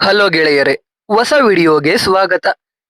Hello ಗೆಳೆಯರೇ, ಹೊಸ ವಿಡಿಯೋಗೆ ಸ್ವಾಗತ.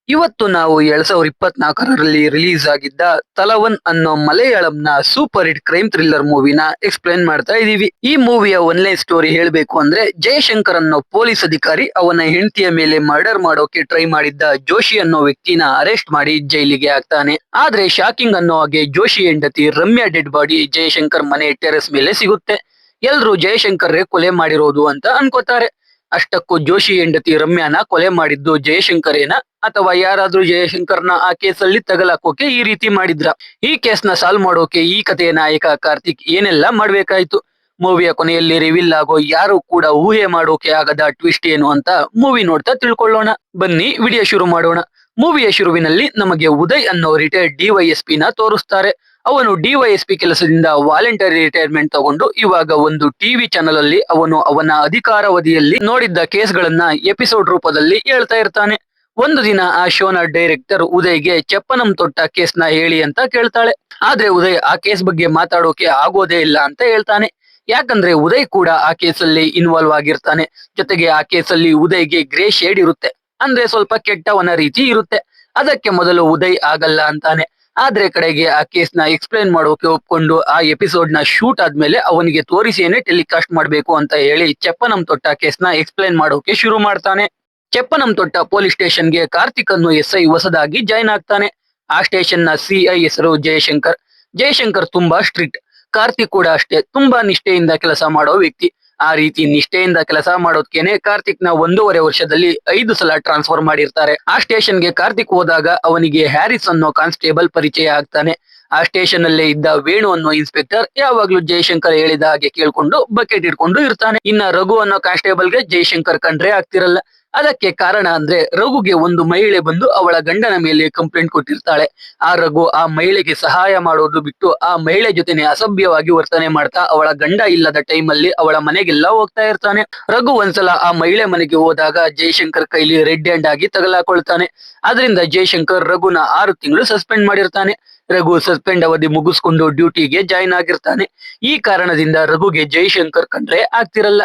ಇವತ್ತು ನಾವು 2024ರಲ್ಲಿ ರಿಲೀಸ್ ಆಗಿದ್ದ ತಲವನ್ ಅನ್ನೋ ಮಲಯಾಳಂನ ಸೂಪರ್ ಹಿಟ್ ಕ್ರೈಮ್ ಥ್ರಿಲ್ಲರ್ ಮೂವಿನ ಎಕ್ಸ್ಪ್ಲೈನ್ ಮಾಡ್ತಾ ಇದೀವಿ. ಈ ಮೂವಿಯ ಒನ್ಲೈನ್ ಸ್ಟೋರಿ ಹೇಳ್ಬೇಕು ಅಂದ್ರೆ, ಜಯಶಂಕರ್ ಅನ್ನೋ ಪೊಲೀಸ್ ಅಧಿಕಾರಿ ಅವನ ಹೆಂಡತಿಯ ಮೇಲೆ ಮರ್ಡರ್ ಮಾಡೋಕೆ ಟ್ರೈ ಮಾಡಿದ್ದ ಜೋಶಿ ಅನ್ನೋ ವ್ಯಕ್ತಿನ ಅರೆಸ್ಟ್ ಮಾಡಿ ಜೈಲಿಗೆ ಹಾಕ್ತಾನೆ. ಆದ್ರೆ ಶಾಕಿಂಗ್ ಅನ್ನೋ ಹಾಗೆ ಜೋಶಿ ಹೆಂಡತಿ ರಮ್ಯಾ ಡೆಡ್ ಬಾಡಿ ಜಯಶಂಕರ್ ಮನೆ ಟೆರೆಸ್ ಮೇಲೆ ಸಿಗುತ್ತೆ. ಎಲ್ರು ಜಯಶಂಕರ್ ಕೊಲೆ ಮಾಡಿರೋದು ಅಂತ ಅನ್ಕೋತಾರೆ. ಅಷ್ಟಕ್ಕೂ ಜೋಶಿ ಹೆಂಡತಿ ರಮ್ಯಾನ ಕೊಲೆ ಮಾಡಿದ್ದು ಜಯಶಂಕರೇನ, ಅಥವಾ ಯಾರಾದ್ರೂ ಜಯಶಂಕರ್ನ ಆ ಕೇಸಲ್ಲಿ ತಗಲಾಕೋಕೆ ಈ ರೀತಿ ಮಾಡಿದ್ರ? ಈ ಕೇಸ್ನ ಸಾಲ್ವ್ ಮಾಡೋಕೆ ಈ ಕಥೆಯ ನಾಯಕ ಕಾರ್ತಿಕ್ ಏನೆಲ್ಲ ಮಾಡ್ಬೇಕಾಯ್ತು? ಮೂವಿಯ ಕೊನೆಯಲ್ಲಿ ರಿವೀಲ್ ಆಗೋ ಯಾರು ಕೂಡ ಊಹೆ ಮಾಡೋಕೆ ಆಗದ ಟ್ವಿಸ್ಟ್ ಏನು ಅಂತ ಮೂವಿ ನೋಡ್ತಾ ತಿಳ್ಕೊಳ್ಳೋಣ. ಬನ್ನಿ ವಿಡಿಯೋ ಶುರು ಮಾಡೋಣ. ಮೂವಿಯ ಶುರುವಿನಲ್ಲಿ ನಮಗೆ ಉದಯ್ ಅನ್ನೋ ರಿಟೈರ್ಡ್ ಡಿವೈಎಸ್ಪಿ ನ ತೋರಿಸ್ತಾರೆ. ಅವನು ಡಿವೈಎಸ್ಪಿ ಕೆಲಸದಿಂದ ವಾಲಂಟರಿ ರಿಟೈರ್ಮೆಂಟ್ ತಗೊಂಡು ಇವಾಗ ಒಂದು ಟಿವಿ ಚಾನಲ್ ಅಲ್ಲಿ ಅವನು ಅವನ ಅಧಿಕಾರಾವಧಿಯಲ್ಲಿ ನೋಡಿದ್ದ ಕೇಸ್ಗಳನ್ನ ಎಪಿಸೋಡ್ ರೂಪದಲ್ಲಿ ಹೇಳ್ತಾ ಇರ್ತಾನೆ. ಒಂದು ದಿನ ಆ ಶೋನ ಡೈರೆಕ್ಟರ್ ಉದಯ್ಗೆ ಚೆಪ್ಪನಂ ತೊಟ್ಟ ಕೇಸ್ನ ಹೇಳಿ ಅಂತ ಕೇಳ್ತಾಳೆ. ಆದ್ರೆ ಉದಯ್ ಆ ಕೇಸ್ ಬಗ್ಗೆ ಮಾತಾಡೋಕೆ ಆಗೋದೇ ಇಲ್ಲ ಅಂತ ಹೇಳ್ತಾನೆ. ಯಾಕಂದ್ರೆ ಉದಯ್ ಕೂಡ ಆ ಕೇಸಲ್ಲಿ ಇನ್ವಾಲ್ವ್ ಆಗಿರ್ತಾನೆ. ಜೊತೆಗೆ ಆ ಕೇಸಲ್ಲಿ ಉದಯ್ಗೆ ಗ್ರೇ ಶೇಡ್ ಇರುತ್ತೆ, ಅಂದ್ರೆ ಸ್ವಲ್ಪ ಕೆಟ್ಟವನ ರೀತಿ ಇರುತ್ತೆ. ಅದಕ್ಕೆ ಮೊದಲು ಉದಯ್ ಆಗಲ್ಲ ಅಂತಾನೆ. ಆದ್ರೆ ಕಡೆಗೆ ಆ ಕೇಸ್ನ ಎಕ್ಸ್ಪ್ಲೈನ್ ಮಾಡೋಕೆ ಒಪ್ಕೊಂಡು ಆ ಎಪಿಸೋಡ್ ನ ಶೂಟ್ ಆದ್ಮೇಲೆ ಅವನಿಗೆ ತೋರಿಸಿಯೇನೆ ಟೆಲಿಕಾಸ್ಟ್ ಮಾಡ್ಬೇಕು ಅಂತ ಹೇಳಿ ಚೆಪ್ಪನಂ ತೊಟ್ಟ ಕೇಸ್ನ ಎಕ್ಸ್ಪ್ಲೈನ್ ಮಾಡೋಕೆ ಶುರು ಮಾಡ್ತಾನೆ. ಚೆಪ್ಪನಂ ತೊಟ್ಟ ಪೊಲೀಸ್ ಸ್ಟೇಷನ್ಗೆ ಕಾರ್ತಿಕ್ ಅನ್ನು SI ಹೊಸದಾಗಿ ಜಾಯ್ನ್ ಆಗ್ತಾನೆ. ಆ ಸ್ಟೇಷನ್ ನ CI ಹೆಸರು ಜಯಶಂಕರ್. ಜಯಶಂಕರ್ ತುಂಬಾ ಸ್ಟ್ರಿಕ್ಟ್. ಕಾರ್ತಿಕ್ ಕೂಡ ಅಷ್ಟೇ, ತುಂಬಾ ನಿಷ್ಠೆಯಿಂದ ಕೆಲಸ ಮಾಡೋ ವ್ಯಕ್ತಿ. ಆ ರೀತಿ ನಿಷ್ಠೆಯಿಂದ ಕೆಲಸ ಮಾಡೋದ್ಕೇನೆ ಕಾರ್ತಿಕ್ ನ 1.5 ವರ್ಷದಲ್ಲಿ 5 ಸಲ ಟ್ರಾನ್ಸ್ಫರ್ ಮಾಡಿರ್ತಾರೆ. ಆ ಸ್ಟೇಷನ್ಗೆ ಕಾರ್ತಿಕ್ ಹೋದಾಗ ಅವನಿಗೆ ಹ್ಯಾರಿಸ್ ಅನ್ನೋ ಕಾನ್ಸ್ಟೇಬಲ್ ಪರಿಚಯ ಆಗ್ತಾನೆ. ಆ ಸ್ಟೇಷನ್ ಅಲ್ಲೇ ಇದ್ದ ವೇಣು ಅನ್ನೋ ಇನ್ಸ್ಪೆಕ್ಟರ್ ಯಾವಾಗ್ಲೂ ಜಯಶಂಕರ್ ಹೇಳಿದ ಹಾಗೆ ಕೇಳ್ಕೊಂಡು ಬಕೆಟ್ ಇಟ್ಕೊಂಡು ಇರ್ತಾನೆ. ಇನ್ನ ರಘು ಅನ್ನೋ ಕಾನ್ಸ್ಟೇಬಲ್ಗೆ ಜಯಶಂಕರ್ ಕಂಡ್ರೆ ಆಗ್ತಿರಲ್ಲ. ಅದಕ್ಕೆ ಕಾರಣ ಅಂದ್ರೆ, ರಘುಗೆ ಒಂದು ಮಹಿಳೆ ಬಂದು ಅವಳ ಗಂಡನ ಮೇಲೆ ಕಂಪ್ಲೇಂಟ್ ಕೊಟ್ಟಿರ್ತಾಳೆ. ಆ ರಘು ಆ ಮಹಿಳೆಗೆ ಸಹಾಯ ಮಾಡೋದು ಬಿಟ್ಟು ಆ ಮಹಿಳೆ ಜೊತೆನೆ ಅಸಭ್ಯವಾಗಿ ವರ್ತನೆ ಮಾಡ್ತಾ ಅವಳ ಗಂಡ ಇಲ್ಲದ ಟೈಮಲ್ಲಿ ಅವಳ ಮನೆಗೆಲ್ಲ ಹೋಗ್ತಾ ಇರ್ತಾನೆ. ರಘು ಒಂದ್ಸಲ ಆ ಮಹಿಳೆ ಮನೆಗೆ ಹೋದಾಗ ಜಯಶಂಕರ್ ಕೈಲಿ ರೆಡ್ ಹ್ಯಾಂಡ್ ಆಗಿ ತಗಲಾಕೊಳ್ತಾನೆ. ಅದರಿಂದ ಜಯಶಂಕರ್ ರಘುನ 6 ತಿಂಗಳು ಸಸ್ಪೆಂಡ್ ಮಾಡಿರ್ತಾನೆ. ರಘು ಸಸ್ಪೆಂಡ್ ಅವಧಿ ಮುಗಿಸ್ಕೊಂಡು ಡ್ಯೂಟಿಗೆ ಜಾಯ್ನ್ ಆಗಿರ್ತಾನೆ. ಈ ಕಾರಣದಿಂದ ರಘುಗೆ ಜಯಶಂಕರ್ ಕಂಡ್ರೆ ಆಗ್ತಿರಲ್ಲ.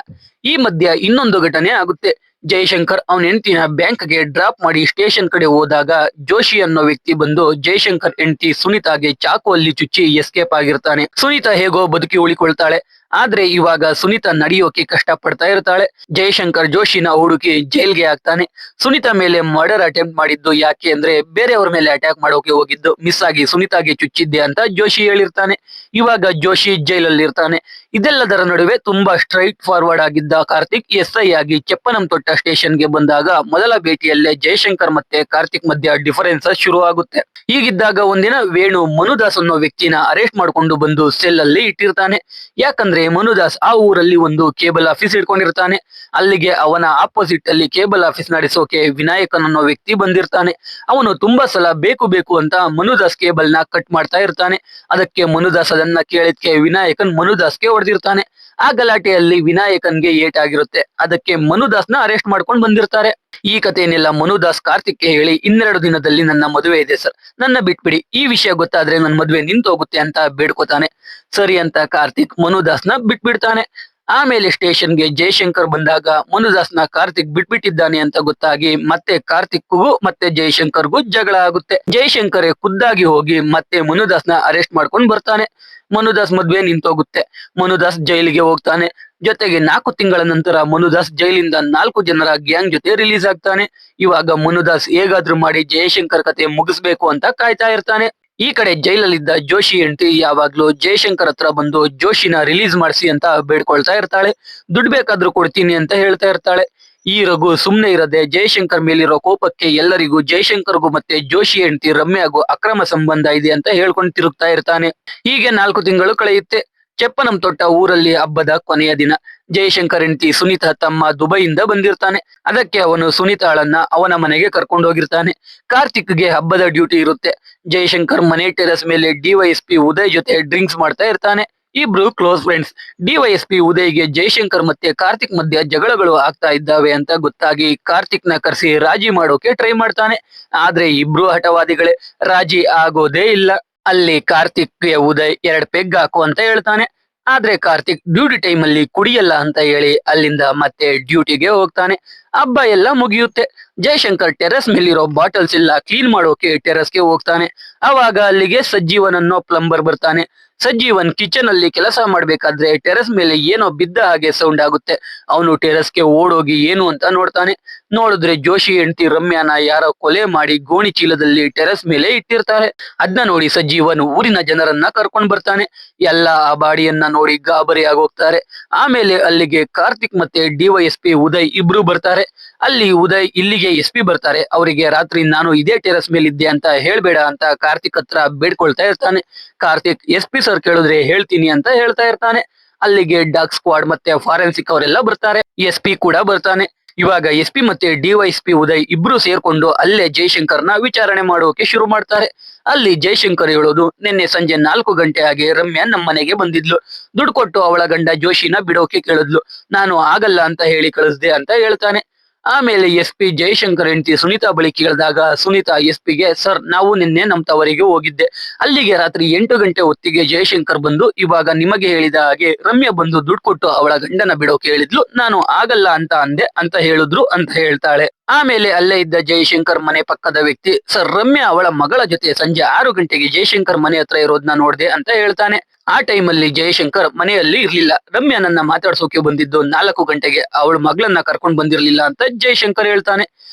ಈ ಮಧ್ಯ ಇನ್ನೊಂದು ಘಟನೆ ಆಗುತ್ತೆ. ಜಯಶಂಕರ್ ಅವನ ಹೆಂಡತಿನ ಬ್ಯಾಂಕ್ಗೆ ಡ್ರಾಪ್ ಮಾಡಿ ಸ್ಟೇಷನ್ ಕಡೆ ಹೋದಾಗ ಜೋಶಿ ಅನ್ನೋ ವ್ಯಕ್ತಿ ಬಂದು ಜಯಶಂಕರ್ ಹೆಂಡತಿ ಸುನೀತಾಗೆ ಚಾಕು ಅಲ್ಲಿ ಚುಚ್ಚಿ ಎಸ್ಕೇಪ್ ಆಗಿರ್ತಾನೆ. ಸುನೀತಾ ಹೇಗೋ ಬದುಕಿ ಉಳಿಕೊಳ್ತಾಳೆ. ಆದ್ರೆ ಇವಾಗ ಸುನೀತಾ ನಡೆಯೋಕೆ ಕಷ್ಟ ಪಡ್ತಾ ಇರ್ತಾಳೆ. ಜಯಶಂಕರ್ ಜೋಶಿನ ಹುಡುಕಿ ಜೈಲ್ಗೆ ಹಾಕ್ತಾನೆ. ಸುನೀತಾ ಮೇಲೆ ಮರ್ಡರ್ ಅಟೆಂಪ್ಟ್ ಮಾಡಿದ್ದು ಯಾಕೆ ಅಂದ್ರೆ, ಬೇರೆಯವ್ರ ಮೇಲೆ ಅಟ್ಯಾಕ್ ಮಾಡೋಕೆ ಹೋಗಿದ್ದು ಮಿಸ್ ಆಗಿ ಸುನೀತಾಗೆ ಚುಚ್ಚಿದ್ದೆ ಅಂತ ಜೋಶಿ ಹೇಳಿರ್ತಾನೆ. ಇವಾಗ ಜೋಶಿ ಜೈಲಲ್ಲಿ ಇರ್ತಾನೆ. ಇದೆಲ್ಲದರ ನಡುವೆ ತುಂಬಾ ಸ್ಟ್ರೈಟ್ ಫಾರ್ವರ್ಡ್ ಆಗಿದ್ದ ಕಾರ್ತಿಕ್ SI ಆಗಿ ಚೆಪ್ಪನಂ ತೊಟ್ಟ ಸ್ಟೇಷನ್ಗೆ ಬಂದಾಗ ಮೊದಲ ಭೇಟಿಯಲ್ಲೇ ಜಯಶಂಕರ್ ಮತ್ತೆ ಕಾರ್ತಿಕ್ ಮಧ್ಯ ಡಿಫರೆನ್ಸ್ ಶುರು ಆಗುತ್ತೆ. ಹೀಗಿದ್ದಾಗ ಒಂದಿನ ವೇಣು ಮನುದಾಸ್ ಅನ್ನೋ ವ್ಯಕ್ತಿನ ಅರೆಸ್ಟ್ ಮಾಡ್ಕೊಂಡು ಬಂದು ಸೆಲ್ ಅಲ್ಲಿ ಇಟ್ಟಿರ್ತಾನೆ. ಯಾಕಂದ್ರೆ ಮನುದಾಸ್ ಆ ಊರಲ್ಲಿ ಒಂದು ಕೇಬಲ್ ಆಫೀಸ್ ಇಟ್ಕೊಂಡಿರ್ತಾನೆ. ಅಲ್ಲಿಗೆ ಅವನ ಆಪೋಸಿಟ್ ಅಲ್ಲಿ ಕೇಬಲ್ ಆಫೀಸ್ ನಡೆಸೋಕೆ ವಿನಾಯಕನ್ ಅನ್ನೋ ವ್ಯಕ್ತಿ ಬಂದಿರ್ತಾನೆ. ಅವನು ತುಂಬಾ ಸಲ ಬೇಕು ಬೇಕು ಅಂತ ಮನುದಾಸ್ ಕೇಬಲ್ ನ ಕಟ್ ಮಾಡ್ತಾ ಇರ್ತಾನೆ. ಅದಕ್ಕೆ ಮನುದಾಸ್ ಅದನ್ನ ಕೇಳಿದ್ಕೆ ವಿನಾಯಕನ್ ಮನುದಾಸ್ಗೆ ಹೊಡೆದಿರ್ತಾನೆ. ಆ ಗಲಾಟೆಯಲ್ಲಿ ವಿನಾಯಕನ್ಗೆ ಏಟಾಗಿರುತ್ತೆ. ಅದಕ್ಕೆ ಮನುದಾಸ್ನ ಅರೆಸ್ಟ್ ಮಾಡ್ಕೊಂಡು ಬಂದಿರ್ತಾರೆ. ಈ ಕಥೆಯನ್ನೆಲ್ಲ ಮನುದಾಸ್ ಕಾರ್ತಿಕ್ಗೆ ಹೇಳಿ, 2 ದಿನದಲ್ಲಿ ನನ್ನ ಮದುವೆ ಇದೆ ಸರ್, ನನ್ನ ಬಿಟ್ಬಿಡಿ, ಈ ವಿಷಯ ಗೊತ್ತಾದ್ರೆ ನನ್ನ ಮದುವೆ ನಿಂತೋಗುತ್ತೆ ಅಂತ ಬೇಡ್ಕೋತಾನೆ. ಸರಿ ಅಂತ ಕಾರ್ತಿಕ್ ಮನುದಾಸ್ನ ಬಿಟ್ಬಿಡ್ತಾನೆ. ಆಮೇಲೆ ಸ್ಟೇಷನ್ಗೆ ಜಯಶಂಕರ್ ಬಂದಾಗ ಮನುದಾಸ್ನ ಕಾರ್ತಿಕ್ ಬಿಟ್ಬಿಟ್ಟಿದ್ದಾನೆ ಅಂತ ಗೊತ್ತಾಗಿ ಮತ್ತೆ ಕಾರ್ತಿಕ್ಗೂ ಮತ್ತೆ ಜಯಶಂಕರ್ಗೂ ಜಗಳ ಆಗುತ್ತೆ. ಜಯಶಂಕರ್ ಖುದ್ದಾಗಿ ಹೋಗಿ ಮತ್ತೆ ಮನುದಾಸ್ನ ಅರೆಸ್ಟ್ ಮಾಡ್ಕೊಂಡು ಬರ್ತಾನೆ. ಮನುದಾಸ್ ಮದ್ವೆ ನಿಂತೋಗುತ್ತೆ. ಮನುದಾಸ್ ಜೈಲಿಗೆ ಹೋಗ್ತಾನೆ. ಜೊತೆಗೆ 4 ತಿಂಗಳ ನಂತರ ಮನುದಾಸ್ ಜೈಲಿಂದ 4 ಜನರ ಗ್ಯಾಂಗ್ ಜೊತೆ ರಿಲೀಸ್ ಆಗ್ತಾನೆ. ಇವಾಗ ಮನುದಾಸ್ ಹೇಗಾದ್ರೂ ಮಾಡಿ ಜಯಶಂಕರ್ ಕತೆ ಮುಗಿಸ್ಬೇಕು ಅಂತ ಕಾಯ್ತಾ ಇರ್ತಾನೆ. ಈ ಕಡೆ ಜೈಲಲ್ಲಿದ್ದ ಜೋಶಿ ಹೆಂಡತಿ ಯಾವಾಗ್ಲೂ ಜಯಶಂಕರ್ ಹತ್ರ ಬಂದು ಜೋಶಿನ ರಿಲೀಸ್ ಮಾಡಿಸಿ ಅಂತ ಬೇಡ್ಕೊಳ್ತಾ ಇರ್ತಾಳೆ. ದುಡ್ಡು ಬೇಕಾದ್ರೂ ಕೊಡ್ತೀನಿ ಅಂತ ಹೇಳ್ತಾ ಇರ್ತಾಳೆ. ಈ ರಘು ಸುಮ್ನೆ ಇರದೆ ಜಯಶಂಕರ್ ಮೇಲಿರೋ ಕೋಪಕ್ಕೆ ಎಲ್ಲರಿಗೂ ಜಯಶಂಕರ್ಗೂ ಮತ್ತೆ ಜೋಶಿ ಹೆಂಡತಿ ರಮ್ಯಾಗೂ ಅಕ್ರಮ ಸಂಬಂಧ ಇದೆ ಅಂತ ಹೇಳ್ಕೊಂಡು ತಿರುಗ್ತಾ ಇರ್ತಾನೆ. ಹೀಗೆ 4 ತಿಂಗಳು ಕಳೆಯುತ್ತೆ. ಚೆಪ್ಪನಂ ತೊಟ್ಟ ಊರಲ್ಲಿ ಹಬ್ಬದ ಕೊನೆಯ ದಿನ. ಜಯಶಂಕರ್ ಹೆಂಡತಿ ಸುನೀತಾ ತಮ್ಮ ದುಬೈಯಿಂದ ಬಂದಿರ್ತಾನೆ. ಅದಕ್ಕೆ ಅವನು ಸುನೀತಾಳನ್ನ ಅವನ ಮನೆಗೆ ಕರ್ಕೊಂಡು ಹೋಗಿರ್ತಾನೆ. ಕಾರ್ತಿಕ್ಗೆ ಹಬ್ಬದ ಡ್ಯೂಟಿ ಇರುತ್ತೆ. ಜಯಶಂಕರ್ ಮನೆ ಟೆರೆಸ್ ಮೇಲೆ ಡಿವೈಎಸ್ಪಿ ಉದಯ್ ಜೊತೆ ಡ್ರಿಂಕ್ಸ್ ಮಾಡ್ತಾ ಇರ್ತಾನೆ. ಇಬ್ರು ಕ್ಲೋಸ್ ಫ್ರೆಂಡ್ಸ್. ಡಿವೈಎಸ್ಪಿ ಉದಯ್ಗೆ ಜಯಶಂಕರ್ ಮತ್ತೆ ಕಾರ್ತಿಕ್ ಮಧ್ಯ ಜಗಳಗಳು ಆಗ್ತಾ ಇದ್ದಾವೆ ಅಂತ ಗೊತ್ತಾಗಿ ಕಾರ್ತಿಕ್ ನ ಕರೆಸಿ ರಾಜಿ ಮಾಡೋಕೆ ಟ್ರೈ ಮಾಡ್ತಾನೆ. ಆದ್ರೆ ಇಬ್ರು ಹಠವಾದಿಗಳೇ, ರಾಜಿ ಆಗೋದೇ ಇಲ್ಲ. ಅಲ್ಲಿ ಕಾರ್ತಿಕ್ಗೆ ಉದಯ್ 2 ಪೆಗ್ ಹಾಕು ಅಂತ ಹೇಳ್ತಾನೆ. ಆದ್ರೆ ಕಾರ್ತಿಕ್ ಡ್ಯೂಟಿ ಟೈಮ್ ಅಲ್ಲಿ ಕುಡಿಯಲ್ಲ ಅಂತ ಹೇಳಿ ಅಲ್ಲಿಂದ ಮತ್ತೆ ಡ್ಯೂಟಿಗೆ ಹೋಗ್ತಾನೆ. ಹಬ್ಬ ಎಲ್ಲ ಮುಗಿಯುತ್ತೆ. ಜಯಶಂಕರ್ ಟೆರೆಸ್ ಮೇಲಿರೋ ಬಾಟಲ್ಸ್ ಎಲ್ಲ ಕ್ಲೀನ್ ಮಾಡೋಕೆ ಟೆರೆಸ್ಗೆ ಹೋಗ್ತಾನೆ. ಅವಾಗ ಅಲ್ಲಿಗೆ ಸಜ್ಜೀವನ್ ಅನ್ನೋ ಪ್ಲಂಬರ್ ಬರ್ತಾನೆ. ಸಜ್ಜೀವನ್ ಕಿಚನ್ ಅಲ್ಲಿ ಕೆಲಸ ಮಾಡ್ಬೇಕಾದ್ರೆ ಟೆರೆಸ್ ಮೇಲೆ ಏನೋ ಬಿದ್ದ ಹಾಗೆ ಸೌಂಡ್ ಆಗುತ್ತೆ. ಅವನು ಟೆರೆಸ್ಗೆ ಓಡೋಗಿ ಏನು ಅಂತ ನೋಡ್ತಾನೆ. ನೋಡಿದ್ರೆ ಜೋಶಿ ಹೆಂಡತಿ ರಮ್ಯಾನ ಯಾರೋ ಕೊಲೆ ಮಾಡಿ ಗೋಣಿ ಚೀಲದಲ್ಲಿ ಟೆರೆಸ್ ಮೇಲೆ ಇಟ್ಟಿರ್ತಾರೆ. ಅದನ್ನ ನೋಡಿ ಸಜ್ಜೀವನ್ ಊರಿನ ಜನರನ್ನ ಕರ್ಕೊಂಡ್ ಬರ್ತಾನೆ. ಎಲ್ಲ ಆ ಬಾಡಿಯನ್ನ ನೋಡಿ ಗಾಬರಿ ಆಗೋಗ್ತಾರೆ. ಆಮೇಲೆ ಅಲ್ಲಿಗೆ ಕಾರ್ತಿಕ್ ಮತ್ತೆ ಡಿವೈಎಸ್ಪಿ ಉದಯ್ ಇಬ್ರು ಬರ್ತಾರೆ. ಅಲ್ಲಿ ಉದಯ್ ಇಲ್ಲಿಗೆ ಎಸ್ಪಿ ಬರ್ತಾರೆ. ಅವರಿಗೆ ರಾತ್ರಿ ನಾನು ಇದೇ ಟೆರೆಸ್ ಮೇಲೆ ಇದ್ದೆ ಅಂತ ಹೇಳ್ಬೇಡ ಅಂತ ಕಾರ್ತಿಕ್ ಹತ್ರ ಬೇಡ್ಕೊಳ್ತಾ ಇರ್ತಾನೆ. ಕಾರ್ತಿಕ್ ಎಸ್ಪಿ ಸರ್ ಕೇಳಿದ್ರೆ ಹೇಳ್ತೀನಿ ಅಂತ ಹೇಳ್ತಾ ಇರ್ತಾನೆ. ಅಲ್ಲಿಗೆ ಡಾಗ್ ಸ್ಕ್ವಾಡ್ ಮತ್ತೆ ಫಾರೆನ್ಸಿಕ್ ಅವರೆಲ್ಲ ಬರ್ತಾರೆ. ಎಸ್ಪಿ ಕೂಡ ಬರ್ತಾನೆ. ಇವಾಗ ಎಸ್ಪಿ ಮತ್ತೆ ಡಿವೈಎಸ್ಪಿ ಉದಯ್ ಇಬ್ರು ಸೇರ್ಕೊಂಡು ಅಲ್ಲೇ ಜಯಶಂಕರ್ನ ವಿಚಾರಣೆ ಮಾಡೋಕೆ ಶುರು ಮಾಡ್ತಾರೆ. ಅಲ್ಲಿ ಜಯಶಂಕರ್ ಹೇಳೋದು, ನಿನ್ನೆ ಸಂಜೆ 4 ಗಂಟೆ ಹಾಗೆ ರಮ್ಯಾ ನಮ್ಮ ಮನೆಗೆ ಬಂದಿದ್ಲು. ದುಡ್ಡು ಕೊಟ್ಟು ಅವಳ ಗಂಡ ಜೋಶಿನ ಬಿಡೋಕೆ ಕೇಳಿದ್ಲು. ನಾನು ಆಗಲ್ಲ ಅಂತ ಹೇಳಿ ಕಳಿಸ್ದೆ ಅಂತ ಹೇಳ್ತಾನೆ. ಆಮೇಲೆ ಎಸ್ಪಿ ಜಯಶಂಕರ್ ಹೆಂಡತಿ ಸುನೀತಾ ಬಳಿ ಕೇಳಿದಾಗ ಸುನೀತಾ ಎಸ್ಪಿಗೆ, ಸರ್ ನಾವು ನಿನ್ನೆ ನಮ್ ತವರಿಗೆ ಹೋಗಿದ್ದೆ. ಅಲ್ಲಿಗೆ ರಾತ್ರಿ 8 ಗಂಟೆ ಹೊತ್ತಿಗೆ ಜಯಶಂಕರ್ ಬಂದು ಇವಾಗ ನಿಮಗೆ ಹೇಳಿದ ಹಾಗೆ ರಮ್ಯಾ ಬಂದು ದುಡ್ಡು ಕೊಟ್ಟು ಅವಳ ಗಂಡನ ಬಿಡೋಕೆ ಹೇಳಿದ್ಲು. ನಾನು ಆಗಲ್ಲ ಅಂತ ಅಂದೆ ಅಂತ ಹೇಳಿದ್ರು ಅಂತ ಹೇಳ್ತಾಳೆ. ಆಮೇಲೆ ಅಲ್ಲೇ ಇದ್ದ ಜಯಶಂಕರ್ ಮನೆ ಪಕ್ಕದ ವ್ಯಕ್ತಿ, ಸರ್ ರಮ್ಯಾ ಅವಳ ಮಗಳ ಜೊತೆ ಸಂಜೆ 6 ಗಂಟೆಗೆ ಜಯಶಂಕರ್ ಮನೆ ಹತ್ರ ಇರೋದನ್ನ ನೋಡ್ದೆ ಅಂತ ಹೇಳ್ತಾನೆ. ಆ ಟೈಮಲ್ಲಿ ಜಯಶಂಕರ್ ಮನೆಯಲ್ಲಿ ಇರ್ಲಿಲ್ಲ. ರಮ್ಯಾ ನನ್ನ ಮಾತಾಡ್ಸೋಕೆ ಬಂದಿದ್ದು 4 ಗಂಟೆಗೆ, ಅವಳ ಮಗಳನ್ನ ಕರ್ಕೊಂಡ್ ಬಂದಿರ್ಲಿಲ್ಲ ಅಂತ ಜಯಶಂಕರ್ ಹೇಳ್ತಾನೆ.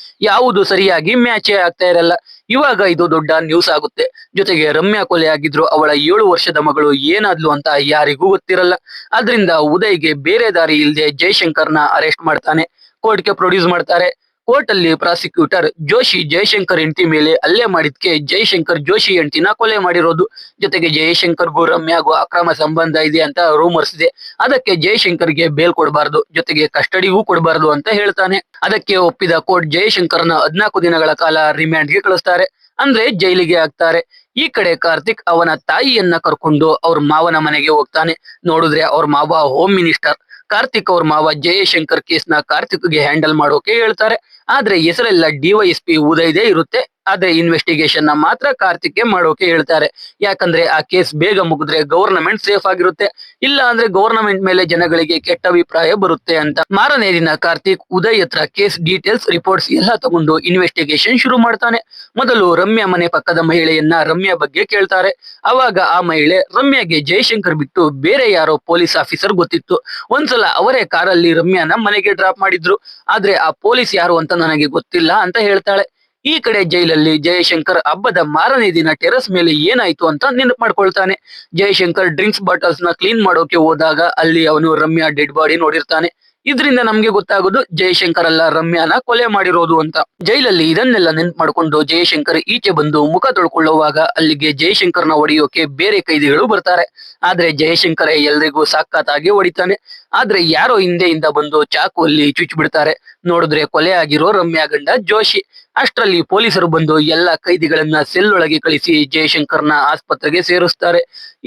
ಯಾವುದು ಸರಿಯಾಗಿ ಮ್ಯಾಚೇ ಆಗ್ತಾ ಇರಲ್ಲ. ಇವಾಗ ಇದು ದೊಡ್ಡ ನ್ಯೂಸ್ ಆಗುತ್ತೆ. ಜೊತೆಗೆ ರಮ್ಯಾ ಕೊಲೆ ಆಗಿದ್ರು ಅವಳ 7 ವರ್ಷದ ಮಗಳು ಏನಾದ್ಲು ಅಂತ ಯಾರಿಗೂ ಗೊತ್ತಿರಲ್ಲ. ಆದ್ರಿಂದ ಉದಯ್ಗೆ ಬೇರೆ ದಾರಿ ಇಲ್ಲದೆ ಜಯಶಂಕರ್ನ ಅರೆಸ್ಟ್ ಮಾಡ್ತಾನೆ. ಕೋರ್ಟ್ಗೆ ಪ್ರೊಡ್ಯೂಸ್ ಮಾಡ್ತಾರೆ. ಕೋರ್ಟ್ ಅಲ್ಲಿ ಪ್ರಾಸಿಕ್ಯೂಟರ್ ಜೋಶಿ ಜಯಶಂಕರ್ ಹೆಂಡತಿ ಮೇಲೆ ಹಲ್ಲೆ ಮಾಡಿದ್ಕೆ ಜಯಶಂಕರ್ ಜೋಶಿ ಹೆಂಡತಿನ ಕೊಲೆ ಮಾಡಿರೋದು. ಜೊತೆಗೆ ಜಯಶಂಕರ್ಗೂ ರಮ್ಯಾಗೂ ಅಕ್ರಮ ಸಂಬಂಧ ಇದೆ ಅಂತ ರೂಮರ್ಸ್ ಇದೆ. ಅದಕ್ಕೆ ಜಯಶಂಕರ್ಗೆ ಬೇಲ್ ಕೊಡಬಾರ್ದು, ಜೊತೆಗೆ ಕಸ್ಟಡಿಗೂ ಕೊಡಬಾರ್ದು ಅಂತ ಹೇಳ್ತಾನೆ. ಅದಕ್ಕೆ ಒಪ್ಪಿದ ಕೋರ್ಟ್ ಜಯಶಂಕರ್ನ 14 ದಿನಗಳ ಕಾಲ ರಿಮ್ಯಾಂಡ್ಗೆ ಕಳಿಸ್ತಾರೆ. ಅಂದ್ರೆ ಜೈಲಿಗೆ ಹಾಕ್ತಾರೆ. ಈ ಕಡೆ ಕಾರ್ತಿಕ್ ಅವನ ತಾಯಿಯನ್ನ ಕರ್ಕೊಂಡು ಅವ್ರ ಮಾವನ ಮನೆಗೆ ಹೋಗ್ತಾನೆ. ನೋಡಿದ್ರೆ ಅವ್ರ ಮಾವ ಹೋಮ್ ಮಿನಿಸ್ಟರ್. ಕಾರ್ತಿಕ್ ಅವ್ರ ಮಾವ ಜಯಶಂಕರ್ ಕೇಸ್ನ ಕಾರ್ತಿಕ್ಗೆ ಹ್ಯಾಂಡಲ್ ಮಾಡೋಕೆ ಹೇಳ್ತಾರೆ. ಆದ್ರೆ ಹೆಸರೆಲ್ಲ ಡಿವೈಎಸ್ಪಿ ಉದಯ್ದೇ ಇರುತ್ತೆ. ಆದ್ರೆ ಇನ್ವೆಸ್ಟಿಗೇಷನ್ ನ ಮಾತ್ರ ಕಾರ್ತಿಕ್ಗೆ ಮಾಡೋಕೆ ಹೇಳ್ತಾರೆ. ಯಾಕಂದ್ರೆ ಆ ಕೇಸ್ ಬೇಗ ಮುಗಿದ್ರೆ ಗವರ್ನಮೆಂಟ್ ಸೇಫ್ ಆಗಿರುತ್ತೆ. ಇಲ್ಲ ಅಂದ್ರೆ ಗವರ್ನಮೆಂಟ್ ಮೇಲೆ ಜನಗಳಿಗೆ ಕೆಟ್ಟ ಅಭಿಪ್ರಾಯ ಬರುತ್ತೆ ಅಂತ. ಮಾರನೇ ದಿನ ಕಾರ್ತಿಕ್ ಉದಯ್ ಹತ್ರ ಕೇಸ್ ಡೀಟೇಲ್ಸ್ ರಿಪೋರ್ಟ್ಸ್ ಎಲ್ಲ ತಗೊಂಡು ಇನ್ವೆಸ್ಟಿಗೇಷನ್ ಶುರು ಮಾಡ್ತಾನೆ. ಮೊದಲು ರಮ್ಯಾ ಮನೆ ಪಕ್ಕದ ಮಹಿಳೆಯನ್ನ ರಮ್ಯಾ ಬಗ್ಗೆ ಕೇಳ್ತಾರೆ. ಅವಾಗ ಆ ಮಹಿಳೆ, ರಮ್ಯಾಗೆ ಜಯಶಂಕರ್ ಬಿಟ್ಟು ಬೇರೆ ಯಾರೋ ಪೊಲೀಸ್ ಆಫೀಸರ್ ಗೊತ್ತಿತ್ತು. ಒಂದ್ಸಲ ಅವರೇ ಕಾರಲ್ಲಿ ರಮ್ಯಾನ ಮನೆಗೆ ಡ್ರಾಪ್ ಮಾಡಿದ್ರು. ಆದ್ರೆ ಆ ಪೊಲೀಸ್ ಯಾರು ಅಂತ ನನಗೆ ಗೊತ್ತಿಲ್ಲ ಅಂತ ಹೇಳ್ತಾಳೆ. ಈ ಕಡೆ ಜೈಲಲ್ಲಿ ಜಯಶಂಕರ್ ಹಬ್ಬದ ಮಾರನೇ ದಿನ ಟೆರೆಸ್ ಮೇಲೆ ಏನಾಯ್ತು ಅಂತ ನೆನಪು ಮಾಡ್ಕೊಳ್ತಾನೆ. ಜಯಶಂಕರ್ ಡ್ರಿಂಕ್ಸ್ ಬಾಟಲ್ಸ್ ನ ಕ್ಲೀನ್ ಮಾಡೋಕೆ ಹೋದಾಗ ಅಲ್ಲಿ ಅವನು ರಮ್ಯಾ ಡೆಡ್ ಬಾಡಿ ನೋಡಿರ್ತಾನೆ. ಇದರಿಂದ ನಮ್ಗೆ ಗೊತ್ತಾಗೋದು ಜಯಶಂಕರ್ ಅಲ್ಲ ರಮ್ಯಾನ ಕೊಲೆ ಮಾಡಿರೋದು ಅಂತ. ಜೈಲಲ್ಲಿ ಇದನ್ನೆಲ್ಲ ನೆನ್ಪು ಮಾಡ್ಕೊಂಡು ಜಯಶಂಕರ್ ಈಚೆ ಬಂದು ಮುಖ ತೊಳ್ಕೊಳ್ಳುವಾಗ ಅಲ್ಲಿಗೆ ಜಯಶಂಕರ್ನ ಹೊಡೆಯೋಕೆ ಬೇರೆ ಕೈದಿಗಳು ಬರ್ತಾರೆ. ಆದ್ರೆ ಜಯಶಂಕರ್ ಎಲ್ರಿಗೂ ಸಾಕಾತಾಗಿ ಹೊಡಿತಾನೆ. ಆದ್ರೆ ಯಾರೋ ಹಿಂದೆಯಿಂದ ಬಂದು ಚಾಕುವಲ್ಲಿ ಚುಚ್ಚಿಬಿಡ್ತಾರೆ. ನೋಡಿದ್ರೆ ಕೊಲೆ ಆಗಿರೋ ರಮ್ಯಾ ಗಂಡ ಜೋಶಿ. ಅಷ್ಟರಲ್ಲಿ ಪೊಲೀಸರು ಬಂದು ಎಲ್ಲಾ ಕೈದಿಗಳನ್ನ ಸೆಲ್ ಒಳಗೆ ಕಳಿಸಿ ಜಯಶಂಕರ್ನ ಆಸ್ಪತ್ರೆಗೆ ಸೇರಿಸ್ತಾರೆ.